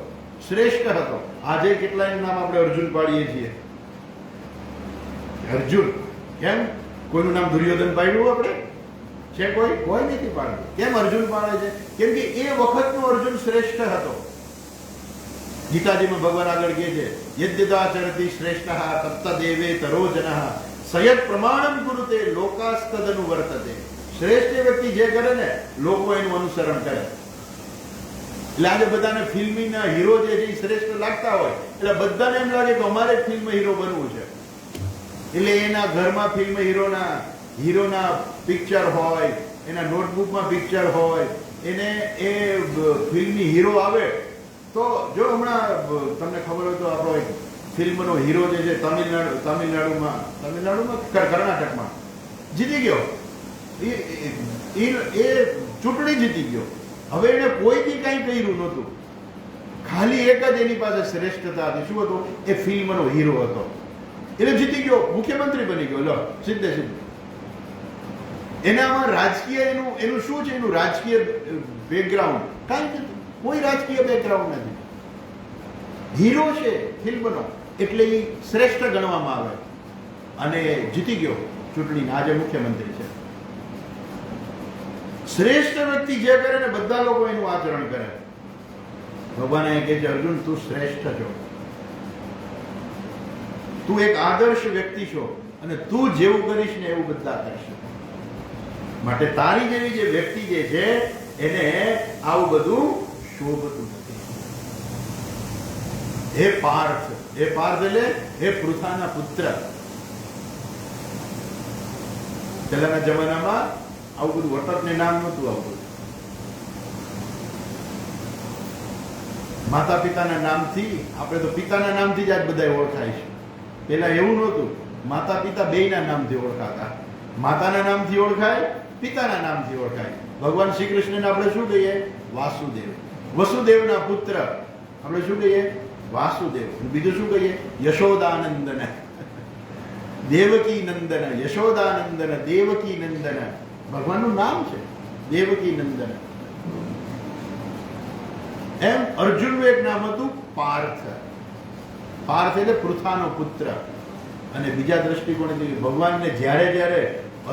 શ્રેષ્ઠ હતો. આજે કેટલાયનું નામ આપણે અર્જુન પાડીએ છીએ. અર્જુન કેમ? કોઈનું નામ દુર્યોધન પાડ્યું આપણે છે? કોઈ નથી પાડતું. કેમ અર્જુન પાડે છે? કેમ કે એ વખતનો અર્જુન શ્રેષ્ઠ હતો. ગીતાજીમાં ભગવાન આગળ કહે છે યદ્યદાચરતિ શ્રેષ્ઠ તત્તદેવે તરોજનઃ સયત પ્રમાણમ કુરુતે લોકાસ્તદનુ વર્તતે. શ્રેષ્ઠ વ્યક્તિ જે કરે ને લોકો એનું અનુસરણ કરે. એટલે આજે બધાને ફિલ્મીના હીરો જે શ્રેષ્ઠ લાગતા હોય એટલે બધાને એમ લાગે કે અમારે ફિલ્મ હીરો બનવું છે. એટલે એના ઘરમાં ફિલ્મ હીરોના પિક્ચર હોય, એના નોટબુકમાં પિક્ચર હોય, એને એ ફિલ્મની હીરો આવે તો જો હમણાં તમને ખબર હોય તો આપણો એક ફિલ્મનો હીરો જે છે તમિલનાડુમાં કર્ણાટકમાં જીતી ગયો. એ ચૂંટણી જીતી ગયો. હવે એને કોઈથી કંઈ કર્યું નહોતું, ખાલી એક જ એની પાસે શ્રેષ્ઠતા હતી. શું હતું? એ ફિલ્મનો હીરો હતો. એટલે જીતી ગયો, મુખ્યમંત્રી બની ગયો. લો સીધે સીધું. એનામાં રાજકીય એનું શું છે? એનું રાજકીય બેકગ્રાઉન્ડ કાંઈ નથી. કોઈ રાજકીય બેકગ્રાઉન્ડ નથી. હીરો છે ફિલ્મનો એટલે એ શ્રેષ્ઠ ગણવામાં આવે અને જીતી ગયો ચૂંટણીને. આજે મુખ્યમંત્રી છે. શ્રેષ્ઠ વ્યક્તિ જે કરે ને બધા લોકો એનું આચરણ કરે. ભગવાન એ કહે છે, અર્જુન તું શ્રેષ્ઠ છો, તું એક આદર્શ વ્યક્તિ છો અને તું જેવું કરીશ ને એવું બધા કરશે. માટે તારી જેવી જે વ્યક્તિ જે છે એને આવું બધું શોભતું નથી. હે પાર્થ, હે પાર્થ એટલે હે પૃથાના પુત્ર. પહેલાના જમાનામાં આવું બધું વટકને નામ નહોતું. આવું બધું માતા પિતાના નામથી, આપણે તો પિતાના નામથી જ આજ બધા ઓળખાય છે. પેલા એવું નહોતું. માતા પિતા બેયના નામથી ઓળખાતા. માતાના નામથી ઓળખાય, પિતાના નામથી ઓળખાય. ભગવાન શ્રી કૃષ્ણને આપણે શું કહીએ? વાસુદેવ. વસુદેવના પુત્ર આપણે શું કહીએ? વાસુદેવ. બીજું શું કહીએ? યશોદાનંદન, દેવકી નંદન, યશોદાનંદન, દેવકી નંદન. ભગવાનનું નામ છે દેવકી નંદન. એમ અર્જુનનું એક નામ હતું પાર્થ. પાર્થ એટલે પૃથાનો પુત્ર. અને બીજા દ્રષ્ટિકોણથી ભગવાનને જ્યારે જ્યારે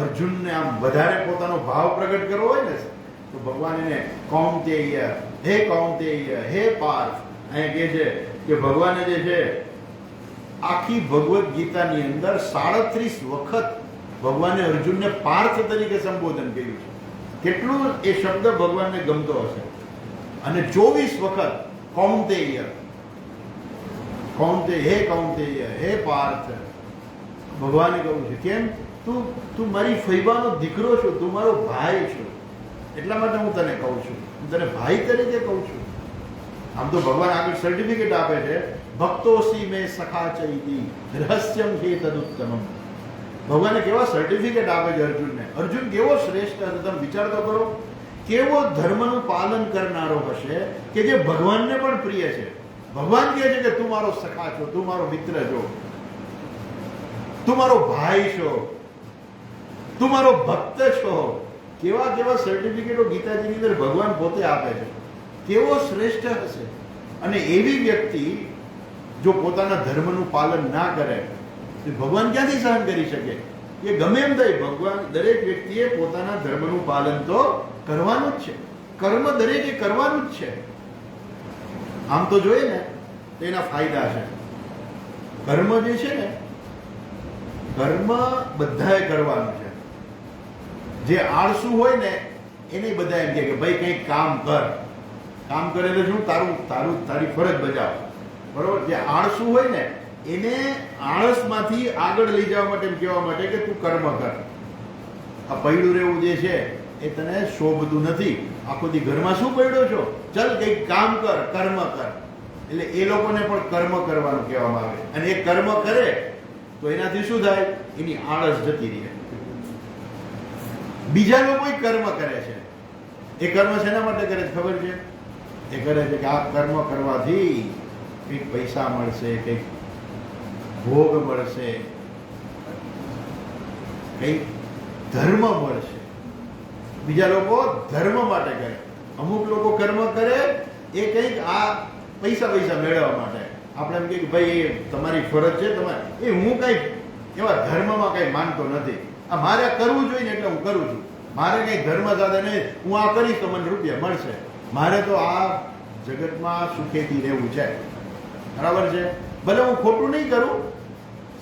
અર્જુનને આમ વધારે પોતાનો ભાવ પ્રગટ કરવો હોય ને તો ભગવાન એને કૌંતેય, હે કૌંતેય, હે પાર્થ અહીં કહે છે કે ભગવાને જે છે આખી ભગવદ્ ગીતાની અંદર 37 વખત ભગવાને અર્જુનને પાર્થ તરીકે સંબોધન કર્યું છે. કેટલું એ શબ્દ ભગવાનને ગમતો હશે. અને 24 વખત કૌંતેય, કૌંતેય, હે કૌંતેય, હે પાર્થ ભગવાને કહ્યું છે. કેમ? તું મારી ફૈબાનો દીકરો છો, તું મારો ભાઈ છો, એટલા માટે હું તને કહું છું, હું તને ભાઈ તરીકે કહું છું. આમ તો ભગવાન આગળ સર્ટિફિકેટ આપે છે, ભક્તોસી મેં સખા ચૈતી રહસ્યમ હે તદુત્તમમ. ભગવાને કેવા સર્ટિફિકેટ આપે છે અર્જુનને. અર્જુન કેવો શ્રેષ્ઠ હશે તમે વિચાર તો કરો. કેવો ધર્મનું પાલન કરનારો હશે કે જે ભગવાનને પણ પ્રિય છે. ભગવાન કહે છે કે તું મારો સખા છો, તું મારો મિત્ર છો, તું મારો ભાઈ છો, તું મારો ભક્ત છો. કેવા કેવા સર્ટિફિકેટો ગીતાજીની અંદર ભગવાન પોતે આપે છે. કેવો શ્રેષ્ઠ હશે. અને એવી વ્યક્તિ જો પોતાના ધર્મનું પાલન ના કરે તો ભગવાન ક્યાંથી સહન કરી શકે? એ ગમે એમ થાય, ભગવાન દરેક વ્યક્તિએ પોતાના ધર્મનું પાલન તો કરવાનું જ છે. કર્મ દરેકે કરવાનું જ છે. આમ તો જોઈએ ને તો એના ફાયદા છે. કર્મ જે છે ને, કર્મ બધાએ કરવાનું છે. જે આળસુ હોય ને એને બધા એમ કે ભાઈ કંઈક કામ કર. કામ કરે એટલે શું? તારી ફરજ બજાવ. બરોબર? જે આળસુ હોય ને એને આળસમાંથી આગળ લઈ જવા માટે એમ કહેવા માટે કે તું કર્મ કર. આ પૈડું રહેવું જે છે એ તને શોભતું નથી. આખો દી ઘરમાં શું પડ્યો છો? ચલ કંઈક કામ કર, કર્મ કર. એટલે એ લોકોને પણ કર્મ કરવાનું કહેવામાં આવે. અને એ કર્મ કરે તો એનાથી શું થાય? એની આળસ જતી રહે. બીજા લોકો કર્મ કરે છે. એ કર્મ શેના માટે કરે છે ખબર છે? એ કરે છે કે આ કર્મ કરવાથી કંઈક પૈસા મળશે, કંઈક ભોગ મળશે, કંઈક ધર્મ મળશે. બીજા લોકો ધર્મ માટે કરે. અમુક લોકો કર્મ કરે એ કંઈક આ પૈસા મેળવવા માટે. આપણે એમ કે ભાઈ એ તમારી ફરજ છે, તમારે એ હું કંઈક એવા ધર્મમાં કંઈ માનતો નથી. આ મારે કરવું જોઈએ ને એટલે હું કરું છું. મારે કંઈ ધર્મ સાથે નહીં, હું આ કરીશ તો મને રૂપિયા મળશે. મારે તો આ જગતમાં સુખેથી રહેવું છે. બરાબર છે? ભલે હું ખોટું નહીં કરું,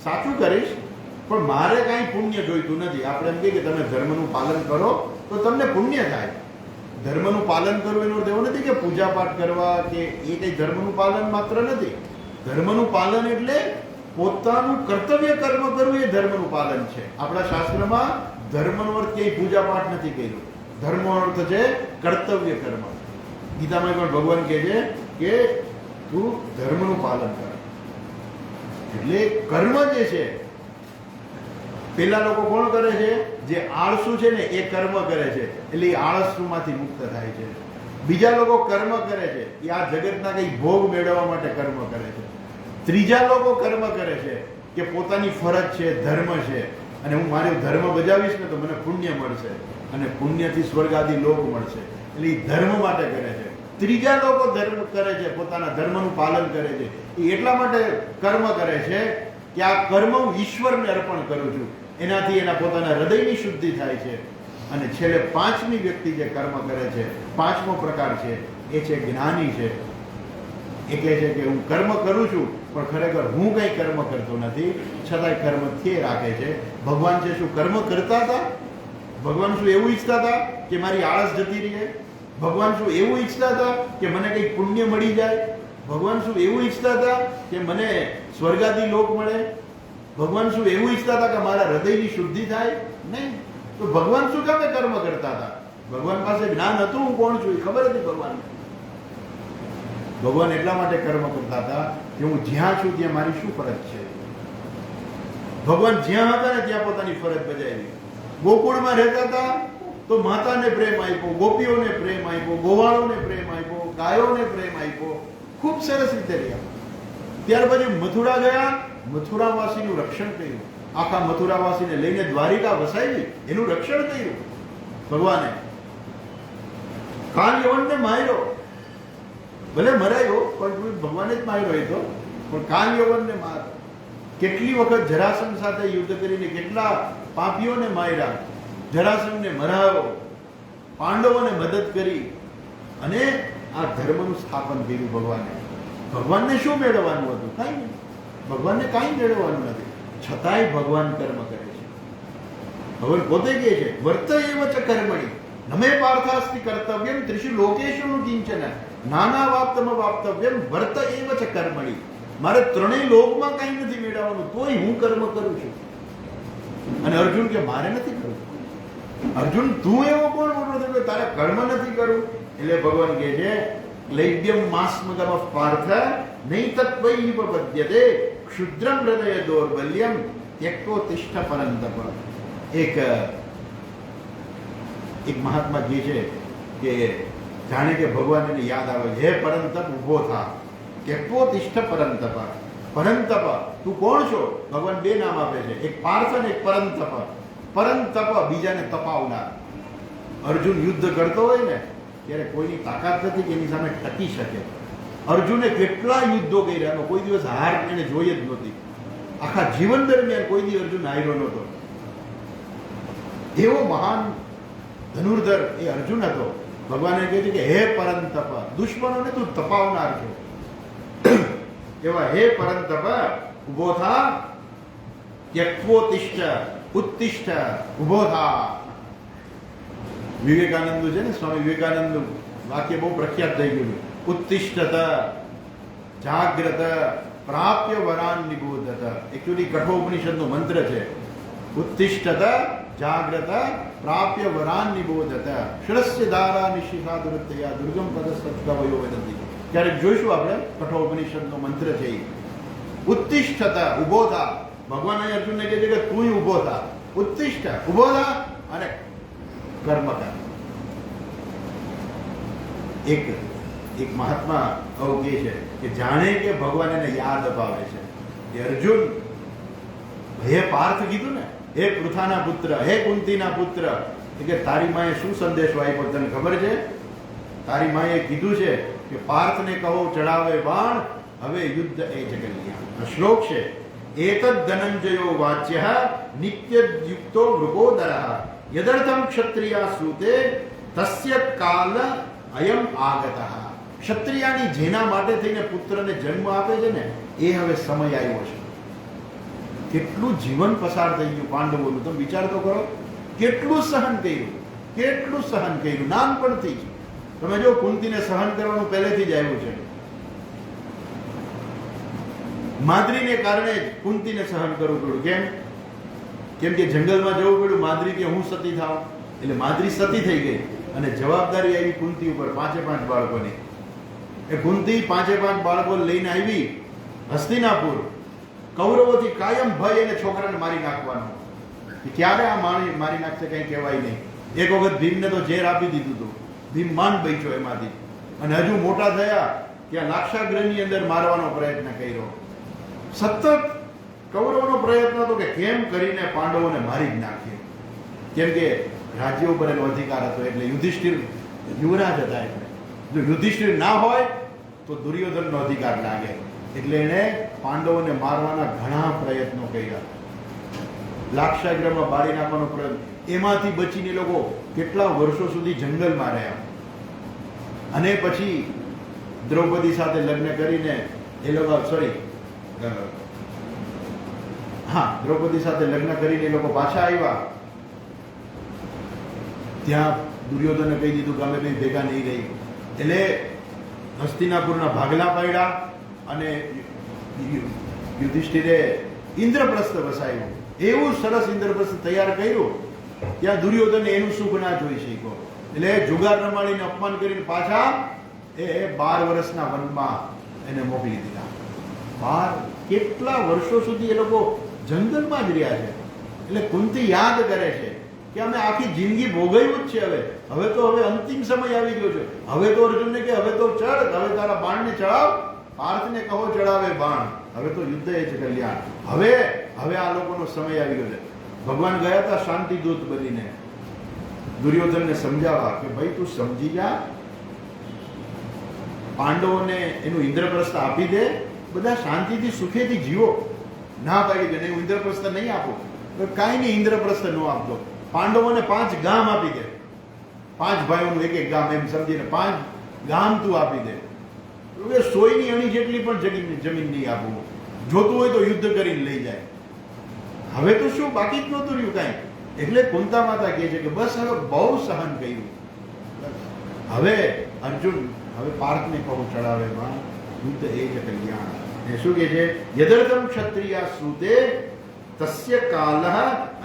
સાચું કરીશ, પણ મારે કાંઈ પુણ્ય જોઈતું નથી. આપણે એમ કહીએ કે તમે ધર્મનું પાલન કરો તો તમને પુણ્ય થાય. ધર્મનું પાલન કરવું એનો અર્થ એવો નથી કે પૂજા પાઠ કરવા કે એ કંઈ ધર્મનું પાલન માત્ર નથી. ધર્મનું પાલન એટલે પોતાનું કર્તવ્ય કર્મ કરવું એ ધર્મનું પાલન છે. આપણા શાસ્ત્રમાં ધર્મનો અર્થ ક્યાંય પૂજા પાઠ નથી કર્યો. ધર્મનો અર્થ છે કર્તવ્ય કર્મ. ગીતામાં પણ ભગવાન કહે છે કે તું ધર્મનું પાલન કર. એટલે કર્મ જે છે, પેલા લોકો કોણ કરે છે? જે આળસુ છે ને એ કર્મ કરે છે, એટલે એ આળસુમાંથી મુક્ત થાય છે. બીજા લોકો કર્મ કરે છે એ આ જગતના કંઈ ભોગ મેળવવા માટે કર્મ કરે છે. ત્રીજા લોકો કર્મ કરે છે કે પોતાની ફરજ છે, ધર્મ છે, અને હું મારો ધર્મ બજાવીશ ને તો મને પુણ્ય મળશે અને પુણ્યથી સ્વર્ગ આદિ લોક મળશે. એટલે એ ધર્મ માટે કરે છે. ત્રીજા લોકો ધર્મ કરે છે, પોતાના ધર્મનું પાલન કરે છે. એ એટલા માટે કર્મ કરે છે કે આ કર્મ હું ઈશ્વરને અર્પણ કરું છું. એનાથી એના પોતાના હૃદયની શુદ્ધિ થાય છે અને છેલ્લે પાંચમી વ્યક્તિ જે કર્મ કરે છે, પાંચમો પ્રકાર છે, એ છે જ્ઞાની છે. એ કહે છે કે હું કર્મ કરું છું પણ ખરેખર હું કંઈ કર્મ કરતો નથી, છતાંય કર્મ થયે રાખે છે. ભગવાન છે શું કર્મ કરતા હતા? ભગવાન શું એવું ઈચ્છતા હતા કે મારી આળસ જતી રહે? ભગવાન શું એવું ઈચ્છતા હતા કે મને કંઈક પુણ્ય મળી જાય? ભગવાન શું એવું ઈચ્છતા હતા કે મને સ્વર્ગાદી લોક મળે? ભગવાન શું એવું ઈચ્છતા હતા કે મારા હૃદયની શુદ્ધિ થાય? નહીં. તો ભગવાન શું કામે કર્મ કરતા હતા? ભગવાન પાસે જ્ઞાન હતું હું કોણ છું એ ખબર હતી ભગવાનને. ભગવાન એટલા માટે કર્મ કરતા હતા કે હું જ્યાં છું ત્યાં મારી શું ફરજ છે. ભગવાન જ્યાં હતા ને ત્યાં પોતાની ફરજ બજાવી. ગોકુળમાં રહેતા હતા તો માતાને પ્રેમ આપ્યો, ગોપીઓને પ્રેમ આપ્યો, ગોવાળોને પ્રેમ આપ્યો, ગાયોને પ્રેમ આપ્યો, ખૂબ સરસ રીતે રહ્યા. ત્યાર પછી મથુરા ગયા, મથુરાવાસીનું રક્ષણ કર્યું. આખા મથુરાવાસીને લઈને દ્વારિકા વસાવી, એનું રક્ષણ કર્યું ભગવાને. કાલ યવનને માર્યો, ભલે મરાયો પણ ભગવાને જ માર્યો એ તો, પણ કાલ યવનને માર. કેટલી વખત જરાસંઘ સાથે યુદ્ધ કરીને કેટલા પાપીઓને માર્યા, જરાસંઘને મરાવ્યો, પાંડવોને મદદ કરી અને આ ધર્મનું સ્થાપન કર્યું ભગવાને. ભગવાનને શું મેળવવાનું હતું? કાંઈ નહીં. ભગવાનને કાંઈ મેળવવાનું નથી, છતાંય ભગવાન કર્મ કરે છે. ભગવાન પોતે કહે છે વર્ત એવ ચ કર્મણિ નમે પાર્થાસ્તિ કર્તવ્યમ ત્રિષુ લોકેષુ કિંચન નાના વાપ્તમ વાપ્તવ્યમ વર્ત એવ ચ કર્મણિ. મારે ત્રણેય લોકમાં કંઈ નથી મેળવવાનું, તોય હું કર્મ કરું છું. અને અર્જુન કે મારે નથી કરવું. અર્જુન તું એવો કોણ બોલો છો કે તારે કર્મ નથી કરવું? એટલે ભગવાન કહે છે લૈભ્યમ માસ્મગમ પાર્થ નૈ તત્વૈવ પદ્યતે ક્ષુદ્રમ હૃદય દૌર્બલ્યમ ત્યક્તો તિષ્ઠ પરંતપ. એક મહાત્મા કહે છે કે જાણે કે ભગવાન એને યાદ આવે, હે પરંતપ ઉભો થા, ત્યક્તો તિષ્ઠ પરંતપ. પરંતપ તું કોણ છો? ભગવાન બે નામ આપે છે, એક પાર્થ અને એક પરંતપ. પરંતપ બીજાને તપાવનાર. અર્જુન યુદ્ધ કરતો હોય ને ત્યારે કોઈની તાકાત નથી કે એની સામે ટકી શકે. અર્જુને કેટલા યુદ્ધો કર્યા, એનો કોઈ દિવસ હાર એને જોઈ જ નહોતી. આખા જીવન દરમિયાન કોઈ દિવસ અર્જુન હાર્યો નહોતો. એવો મહાન ધનુર્ધર એ અર્જુન હતો. ભગવાને કહે છે કે હે પરંતપ, દુશ્મનોને તું તપાવનાર છો. એવા હે પરંતપ ઉભો થા, ત્યક્વોતિષ્ઠ ઉત્તિષ્ઠ ઉભો થા. વિવેકાનંદ છે ને, સ્વામી વિવેકાનંદ વાક્ય બહુ પ્રખ્યાત થઈ ગયું. ઉત્તિષ્ઠત જાગ્રત પ્રાપ્ય વરાન નિબોધત. એકચ્યુઅલી કઠોપનિષદનો મંત્ર છે. ઉત્તિષ્ઠત જાગ્રત પ્રાપ્ય વરાન નિબોધત શ્રસ્ય ધારા નિશિષાદુરતયા દુર્ગમ પદસ્તવયો વદંતિ. ક્યારેક જોઈશું આપણે, કઠોપનિષદનો મંત્ર છે. ઉત્તિષ્ઠત ઉભો થા. ભગવાન અહીં અર્જુનને કહે છે કે તું ઉભો થા, ઉત્તિષ્ઠ ઉભો થા અને કર્મ કર. એક મહાત્મા આવું કહે છે કે જાણે કે ભગવાન એને યાદ અપાવે છે કે અર્જુન, હે પાર્થ કીધું ને, હે પૃથાના પુત્ર, હે કુંતીના પુત્ર, કે તારી માએ શું સંદેશો આપ્યો તને ખબર છે? તારી માએ કીધું છે કે પાર્થને કહો ચડાવે બાણ, હવે યુદ્ધ એ જગલ્યા. આ શ્લોક છે. એતદ ધનંજયો વાચ્ય નિત્ય યુક્તો મૃગોદરઃ યદર્થમ ક્ષત્રિયા સૂતે તસ્ય કાલ અયમ આગતઃ. ક્ષત્રિયાની જેના માટે થઈને પુત્રને જન્મ આપે છે ને, એ હવે સમય આવ્યો છે. કેટલું જીવન પસાર થઈ ગયું પાંડવોનું, તમે વિચાર તો કરો. કેટલું સહન કર્યું, કેટલું સહન કર્યું નાનપણથી જ. તમે જો કુંતીને સહન કરવાનું પહેલેથી જ આવ્યું છે. માદ્રીને કારણે કુંતીને સહન કરવું પડ્યું. કેમ કે જંગલમાં જવું પડ્યું. માદ્રી કે હું સતી થાવ, એટલે માદ્રી સતી થઈ ગઈ અને જવાબદારી આવી કુંતી ઉપર, 5 બાળકોની. એ કુંતી 5 બાળકો લઈને આવી હસ્તિનાપુર. કૌરવોથી કાયમ ભય એને છોકરાને મારી નાખવાનો. ક્યારે આ મારી નાખશે કઈ કહેવાય નહીં. એક વખત ભીમને તો ઝેર આપી દીધું હતું. ભીમ માંડ બચ્યો એમાંથી, અને હજુ મોટા થયા ત્યાં લાક્ષાગૃહની અંદર મારવાનો પ્રયત્ન કર્યો. સતત કૌરવનો પ્રયત્ન હતો કે કેમ કરીને પાંડવોને મારી જ નાખીએ. કેમ કે રાજ્ય ઉપર એનો અધિકાર હતો, એટલે યુધિષ્ઠિર યુવરાજ હતા. એટલે જો યુધિષ્ઠિર ના હોય તો દુર્યોધનનો અધિકાર લાગે. એટલે એણે પાંડવોને મારવાના ઘણા પ્રયત્નો કર્યા. લાક્ષાગ્રહમાં બાળી નાખવાનો પ્રયત્ન, એમાંથી બચીને લોકો કેટલા વર્ષો સુધી જંગલમાં રહ્યા. અને પછી દ્રૌપદી સાથે લગ્ન કરીને એ લોકો દ્રૌપદી સાથે લગ્ન કરીને એ લોકો પાછા આવ્યા. ત્યાં દુર્યોધને કહી દીધું કે અમે કંઈ ભેગા નહીં રહી. એટલે હસ્તિનાપુરના ભાગલા પાડ્યા અને યુધિષ્ઠિરે ઇન્દ્રપ્રસ્થ વસાવ્યું. એવું સરસ ઇન્દ્રપ્રસ્થ તૈયાર કર્યું, ત્યાં દુર્યોધન એનું સુખ ના જોઈ શક્યો. એટલે જુગાર રમાડીને અપમાન કરીને પાછા એ 12 વર્ષના વનમાં એને મોકલી દીધા. 12 કેટલા વર્ષો સુધી એ લોકો જંગલમાં જ રહ્યા છે. એટલે કુંતી યાદ કરે છે કે અમે આખી જિંદગી ભોગવ્યું જ છે. હવે તો અંતિમ સમય આવી ગયો છે. હવે તો અર્જુનને કે હવે તો ચડ, હવે તારા બાણને ચડાવ, પાર્થને કહો ચડાવે બાણ, હવે તો યુદ્ધ એ છે કલ્યાણ. હવે આ લોકોનો સમય આવી ગયો છે. ભગવાન ગયા હતા શાંતિ દૂત બનીને દુર્યોધનને સમજાવવા કે ભાઈ તું સમજી જા, પાંડવોને એનું ઇન્દ્રપ્રસ્થ આપી દે, બધા શાંતિથી સુખેથી જીવો. ના પાડી દે હું ઇન્દ્રપ્રસ્થ નહીં આપું. કાંઈ નહીં, ઇન્દ્રપ્રસ્થ ન આપતો. પાંડવોને 5 ગામ આપી દે, 5 ભાઈઓનું એક ગામ, એમ સમજીને 5 ગામ તું આપી દે. સોયની અણી જેટલી પણ જમીન નહીં આપવું. જોતું હોય તો યુદ્ધ કરીને લઈ જાય. હવે તો શું બાકી જ નહોતું રહ્યું કાંઈ. એટલે કુંતા માતા કહે છે કે બસ હવે બહુ સહન કર્યું. હવે અર્જુન હવે પાર્થને કહો ચડાવે માં, યુદ્ધ એ જ કલ્યાણ. એ શું કહે છે? યદર્થમ ક્ષત્રિયા શ્રુતે તસ્ય કાલઃ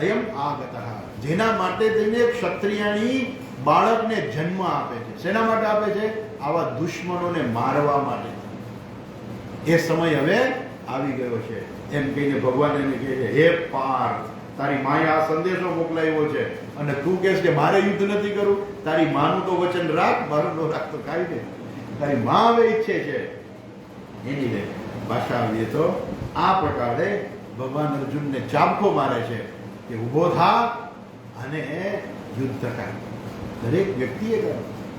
અયમ આગતઃ. જેના માટે તેને ક્ષત્રિયાની બાળકને જન્મ આપે છે. શેના માટે આપે છે? આવા દુશ્મનોને મારવા માટે. એ સમય હવે આવી ગયો છે. એમ કહીને ભગવાન એને કહે છે હે પાર્થ, તારી માએ આ સંદેશો મોકલાવ્યો છે અને તું કહેશ કે મારે યુદ્ધ નથી કરવું. તારી માનું તો વચન રાખ, મારું ન રાખ તો કાંઈ નહીં. તારી મા હવે ઈચ્છે છે એની લે ભાષા આવીએ તો આ પ્રકારે ભગવાન અર્જુનને ચાબકો મારે છે કે ઊભો થા અને યુદ્ધ કર.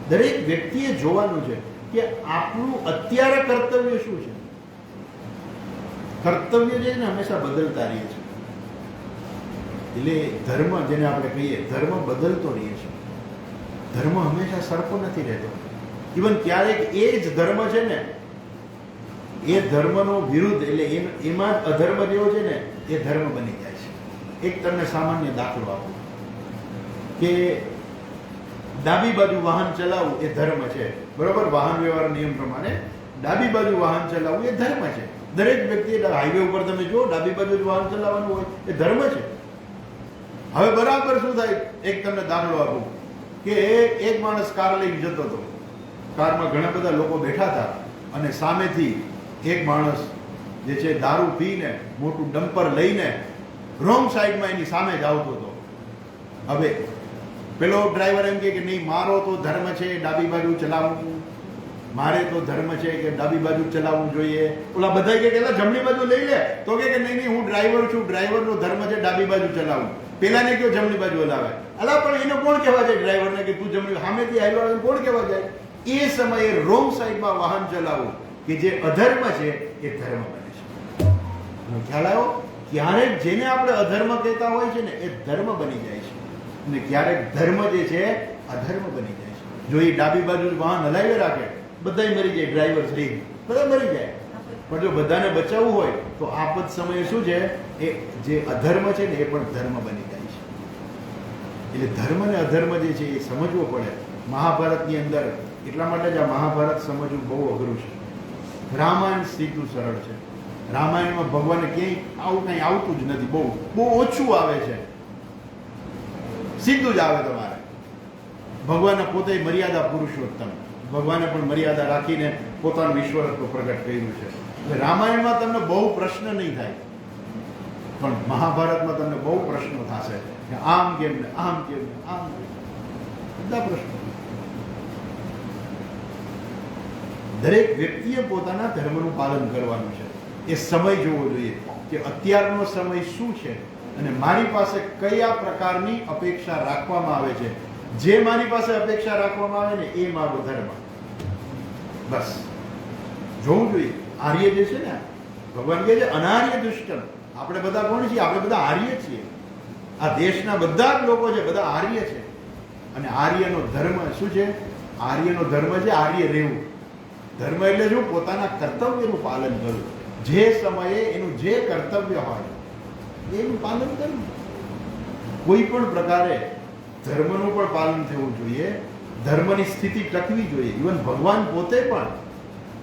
દરેક વ્યક્તિએ જોવાનું છે કે આપણું અત્યારે કર્તવ્ય શું છે. કર્તવ્ય જે ને હંમેશા બદલતા રહીએ છે. એટલે ધર્મ જેને આપણે કહીએ, ધર્મ બદલતો રહીએ છે. ધર્મ હંમેશા સરખો નથી રહેતો. ઇવન ક્યારેક એ જ ધર્મ છે ને, એ ધર્મનો વિરુદ્ધ, એટલે એમાં જ અધર્મ જેવો છે ને એ ધર્મ બની જાય છે. એક તમને સામાન્ય દાખલો આપું કે ડાબી બાજુ વાહન ચલાવવું એ ધર્મ છે, બરોબર? વાહન વ્યવહાર નિયમ પ્રમાણે ડાબી બાજુ વાહન ચલાવવું એ ધર્મ છે. દરેક વ્યક્તિ હાઈવે ઉપર તમે જો ડાબી બાજુ જ વાહન ચલાવવાનું હોય એ ધર્મ છે. હવે બરાબર શું થાય? એક તમને દાખલો આપું કે એક માણસ કાર લઈને જતો હતો. કારમાં ઘણા બધા લોકો બેઠા હતા અને સામેથી એક માણસ જે છે દારૂ પીને મોટું ડમ્પર લઈને રોંગ સાઈડમાં એની સામે જ આવતો હતો. હવે પેલો ડ્રાઈવર એમ કે નહીં, મારો તો ધર્મ છે ડાબી બાજુ ચલાવવું, મારે તો ધર્મ છે કે ડાબી બાજુ ચલાવવું જોઈએ. ઓલા બધા કે જમણી બાજુ લઈ લે, તો કે નહીં હું ડ્રાઈવર છું, ડ્રાઈવરનો ધર્મ છે ડાબી બાજુ ચલાવવું. પેલાને કયો જમણી બાજુ હલાવે. અલા પણ એને કોણ કહેવા જાય? ડ્રાઈવરને કે તું જમણી સામેથી આવ્યો આવે કોણ કહેવા જાય? એ સમયે રોંગ સાઈડમાં વાહન ચલાવવું કે જે અધર્મ છે એ ધર્મ બને છે. ખ્યાલ આવ્યો? ક્યારેક જેને આપણે અધર્મ કહેતા હોય છે ને એ ધર્મ બની જાય છે અને ક્યારેક ધર્મ જે છે અધર્મ બની જાય છે. જો એ ડાબી બાજુ વાહન હલાવી રાખે, બધા મરી જાય, ડ્રાઈવર સહિત બધા મરી જાય. પણ જો બધાને બચાવવું હોય તો આપત સમયે શું છે, એ જે અધર્મ છે ને એ પણ ધર્મ બની જાય છે. એટલે ધર્મ ને અધર્મ જે છે એ સમજવો પડે. મહાભારતની અંદર એટલા માટે જ આ મહાભારત સમજવું બહુ અઘરું છે. રામાયણ સીધું સરળ છે. રામાયણમાં ભગવાને ક્યાંય આવું કંઈ આવતું જ નથી, બહુ ઓછું આવે છે, સીધું જ આવે. તમારે ભગવાને પોતે મર્યાદા પુરુષોત્તમ, ભગવાને પણ મર્યાદા રાખીને પોતાનું ઈશ્વરત્વ પ્રગટ કર્યું છે. એટલે રામાયણમાં તમને બહુ પ્રશ્ન નહીં થાય, પણ મહાભારતમાં તમને બહુ પ્રશ્નો થશે કે આમ કેમ ને આમ કેમ ને આમ કેમ, બધા પ્રશ્નો. દરેક વ્યક્તિએ પોતાના ધર્મનું પાલન કરવાનું છે. એ સમય જોવો જોઈએ કે અત્યારનો સમય શું છે અને મારી પાસે કયા પ્રકારની અપેક્ષા રાખવામાં આવે છે. જે મારી પાસે અપેક્ષા રાખવામાં આવે ને એ મારો ધર્મ. બસ જોવું જોઈએ. આર્ય જે છે ને, ભગવાન કહે છે અનાર્ય દુષ્ટમ. આપણે બધા કોણ છીએ? આપણે બધા આર્ય છીએ. આ દેશના બધા જ લોકો છે, બધા આર્ય છે. અને આર્યનો ધર્મ શું છે? આર્યનો ધર્મ છે આર્ય રહેવું. ધર્મ એટલે શું? પોતાના કર્તવ્યનું પાલન કરવું. જે સમયે એનું જે કર્તવ્ય હોય એનું પાલન કરવું. કોઈ પણ પ્રકારે ધર્મનું પણ પાલન થવું જોઈએ. ધર્મની સ્થિતિ ટકવી જોઈએ. ઇવન ભગવાન પોતે પણ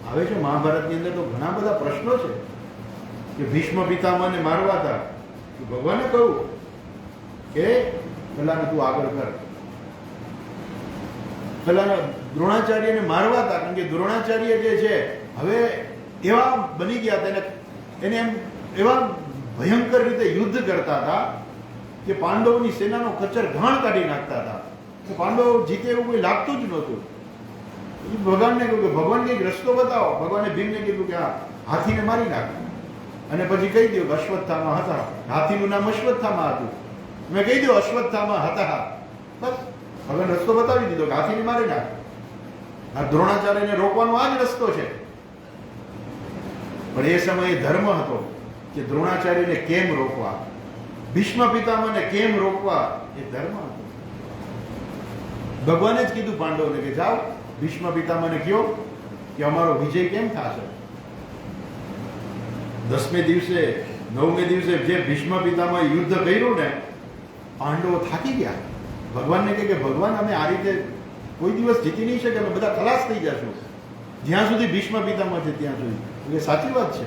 આવે છે મહાભારતની અંદર તો ઘણા બધા પ્રશ્નો છે કે ભીષ્મ પિતામહને મારવા હતા. ભગવાને કહ્યું કે પેલા તું આગળ કર. પેલા દ્રોણાચાર્યને મારવા હતા કારણ કે દ્રોણાચાર્ય જે છે હવે એવા બની ગયા હતા, એને એમ એવા ભયંકર રીતે યુદ્ધ કરતા હતા કે પાંડવોની સેનાનો કચર ઘાણ કાઢી નાખતા હતા. પાંડવો જીતે એવું કોઈ લાગતું જ નહોતું. ભગવાનને કહ્યું કે ભગવાન કંઈક રસ્તો બતાવો. ભગવાને ભીમને કીધું કે આ હાથીને મારી નાખ. અને પછી કહી દઉં કે અશ્વત્થામા હતા. હાથીનું નામ અશ્વત્થામા હતું. મેં કહી દઉં અશ્વત્થામા હતા. બસ ભગવાન રસ્તો બતાવી દીધો કે હાથીને મારી નાખ. આ દ્રોણાચાર્યને રોકવાનો આ જ રસ્તો છે. પણ એ સમયે ધર્મ હતો કે દ્રોણાચાર્યને કેમ રોકવા, ભીષ્મ પિતામહને કેમ રોકવા, એ ધર્મ હતો. ભગવાને જ કીધું પાંડવોને કે જાઓ ભીષ્મ પિતામહને કહો કે અમારો વિજય કેમ થશે. 10મે દિવસે 9મે દિવસે જે ભીષ્મ પિતામહે યુદ્ધ કર્યું ને, પાંડવો થાકી ગયા. ભગવાનને કહે કે ભગવાન અમે આ રીતે કોઈ દિવસ જીતી નહીં શકે, અમે બધા ખલાસ થઈ જશું જ્યાં સુધી ભીષ્મ પિતામહ છે ત્યાં સુધી. એટલે સાચી વાત છે,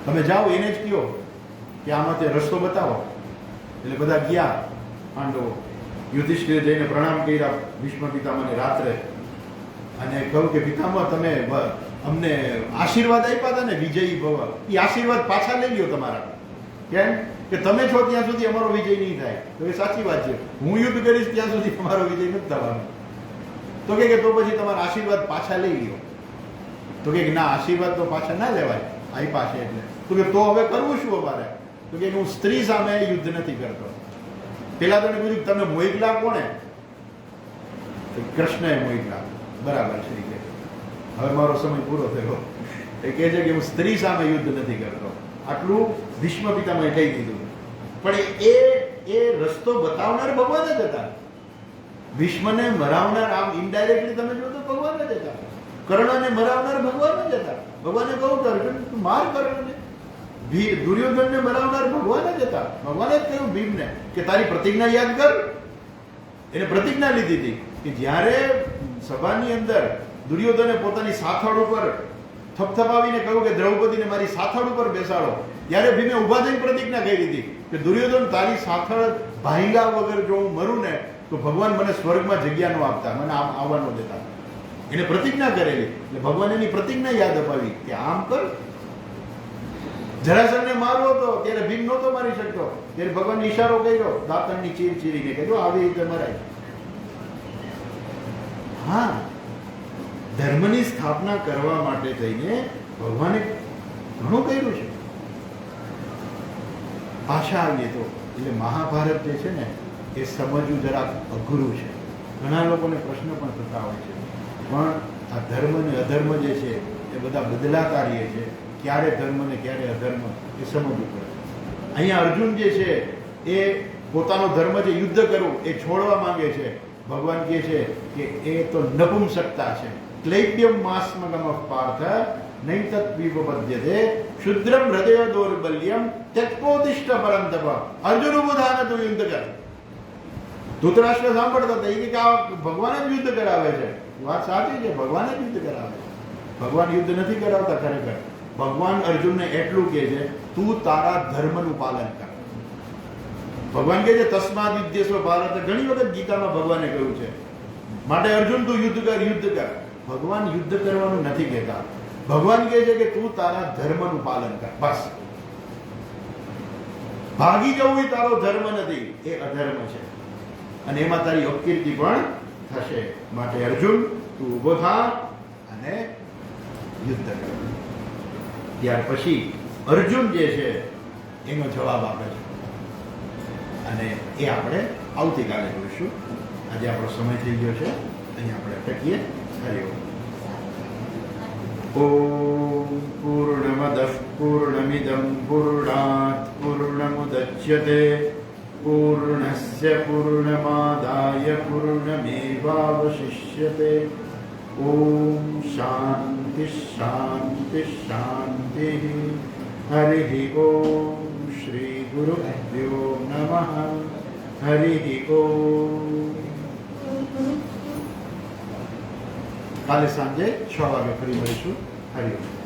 તમે જાઓ એને જ કહો કે આમાં તે રસ્તો બતાવો. એટલે બધા ગયા પાંડવો. યુધિષ્ઠિરે જઈને પ્રણામ કર્યા ભીષ્મ પિતામહને રાત્રે અને કહ્યું કે પિતામહ તમે અમને આશીર્વાદ આપ્યા હતા ને વિજયી ભવ, એ આશીર્વાદ પાછા લઈ લ્યો તમારા. કેમ કે તમે છો ત્યાં સુધી અમારો વિજય નહીં થાય. તો એ સાચી વાત છે, હું યુદ્ધ કરીશ ત્યાં સુધી તમારો વિજય નથી થવાનો. તો કે તો પછી તમારા આશીર્વાદ પાછા લઈ લ્યો. તો કે ના આશીર્વાદ તો પાછા ના લેવાય, આપ્યા છે એટલે. તો કે તો હવે કરવું શું અમારે? તો કે હું સ્ત્રી સામે યુદ્ધ નથી કરતો. પેલા તો પૂછ્યું તમે મોકલા કોણે? કૃષ્ણએ મોકલા. બરાબર છે કે હવે મારો સમય પૂરો થયો. એ કહે છે કે હું સ્ત્રી સામે યુદ્ધ નથી કરતો. આટલું ભીષ્મ પિતામહે કહી દીધું. પણ એ રસ્તો બતાવનાર ભગવાન જ હતા. ભીષ્મને મરાવનાર આમ ઇનડાયરેક્ટલી તમે જો તો ભગવાન જ હતા. કર્ણને મરાવનાર ભગવાન જ હતા. ભગવાને કહું અર્જુન તું માર કર્ણને. દુર્યોધનને મરાવનાર ભગવાન જ હતા. ભગવાને જ કહ્યું ભીમને કે તારી પ્રતિજ્ઞા યાદ કર. એને પ્રતિજ્ઞા લીધી હતી કે જ્યારે સભાની અંદર દુર્યોધને પોતાની સાથળ ઉપર થપથપાવીને કહ્યું કે દ્રૌપદીને મારી સાથળ ઉપર બેસાડો, ત્યારે ભીમે ઉભા થઈને પ્રતિજ્ઞા કરી હતી કે દુર્યોધન તારી સાથળ ભાંગા વગર જો હું મરું ને તો ભગવાન મને સ્વર્ગમાં જગ્યા ન આપતા, મને આવવા ન દેતા. એને પ્રતિજ્ઞા કરેલી. એટલે ભગવાન એની પ્રતિજ્ઞા યાદ અપાવી કે આમ કર. જરાસંઘને મારવો હતો ત્યારે ભીમ નહોતો મારી શકતો, ત્યારે ભગવાનને ઈશારો કર્યો દાંતણની ચીર ચીરીને કીધું આવી રીતે મરાય. હા, ધર્મની સ્થાપના કરવા માટે થઈને ભગવાને ઘણું કર્યું છે. પાછા આવીએ તો એટલે મહાભારત જે છે ને એ સમજવું જરાક અઘરું છે. ઘણા લોકોને પ્રશ્ન પણ થતા હોય છે. પણ આ ધર્મ અને અધર્મ જે છે એ બધા બદલાતા રહે છે. ક્યારે ધર્મ ને ક્યારે અધર્મ એ સમજવું પડે. અહીંયા અર્જુન જે છે એ પોતાનો ધર્મ જે યુદ્ધ કરવું એ છોડવા માંગે છે. ભગવાન કહે છે કે એ તો નપુંસકતા છે. ક્લૈબ્યમ માસ્મગમ પાર્થ નૈતત વિપપદ્યતે ક્ષુદ્રમ હૃદય દૌર્બલ્યમ ત્યક્તોતિષ્ઠ પરંતપ. અર્જુન ઉભો થાય તો યુદ્ધ કર. ધૃતરાષ્ટ્ર સાંભળતા હતા કે આ ભગવાન જ યુદ્ધ કરાવે છે. વાત સાચી છે, ભગવાન જ યુદ્ધ કરાવે છે. ભગવાન યુદ્ધ નથી કરાવતા. ખરેખર ભગવાન અર્જુનને એટલું કહે છે તું તારા ધર્મનું પાલન કર. ભગવાન કહે છે તસ્માદ યુદ્ધેસ્વ ભારત. ઘણી વખત ગીતામાં ભગવાને કહ્યું છે માટે અર્જુન તું યુદ્ધ કર, યુદ્ધ કર. ભગવાન યુદ્ધ કરવાનું નથી કહેતા. ભગવાન કહે છે કે તું તારા ધર્મનું પાલન કર. બસ. ભાગી જવું એ તારો ધર્મ નથી, એ અધર્મ છે અને એમાં તારી અપકીર્તિ પણ થશે. માટે અર્જુન તું ઉભો થા અને યુદ્ધ કર. ત્યાર પછી અર્જુન જે છે એનો જવાબ આપે છે અને એ આપણે આવતીકાલે જોઈશું. આજે આપણો સમય થઈ ગયો છે, અહીંયા આપણે અટકીએ. હરિ ઓમ. પૂર્ણમદઃ પૂર્ણમિદં પૂર્ણાત પૂર્ણમુદચ્યતે पूर्णस्य पूर्णमादाय पूर्णमेवावशिष्यते। ओम शांति शांति शांति। हरिः ओम श्री गुरुभ्यो नमः। हरिः ओम। काले सांजे 6 वागे फरी મળીશું। हरि ओम।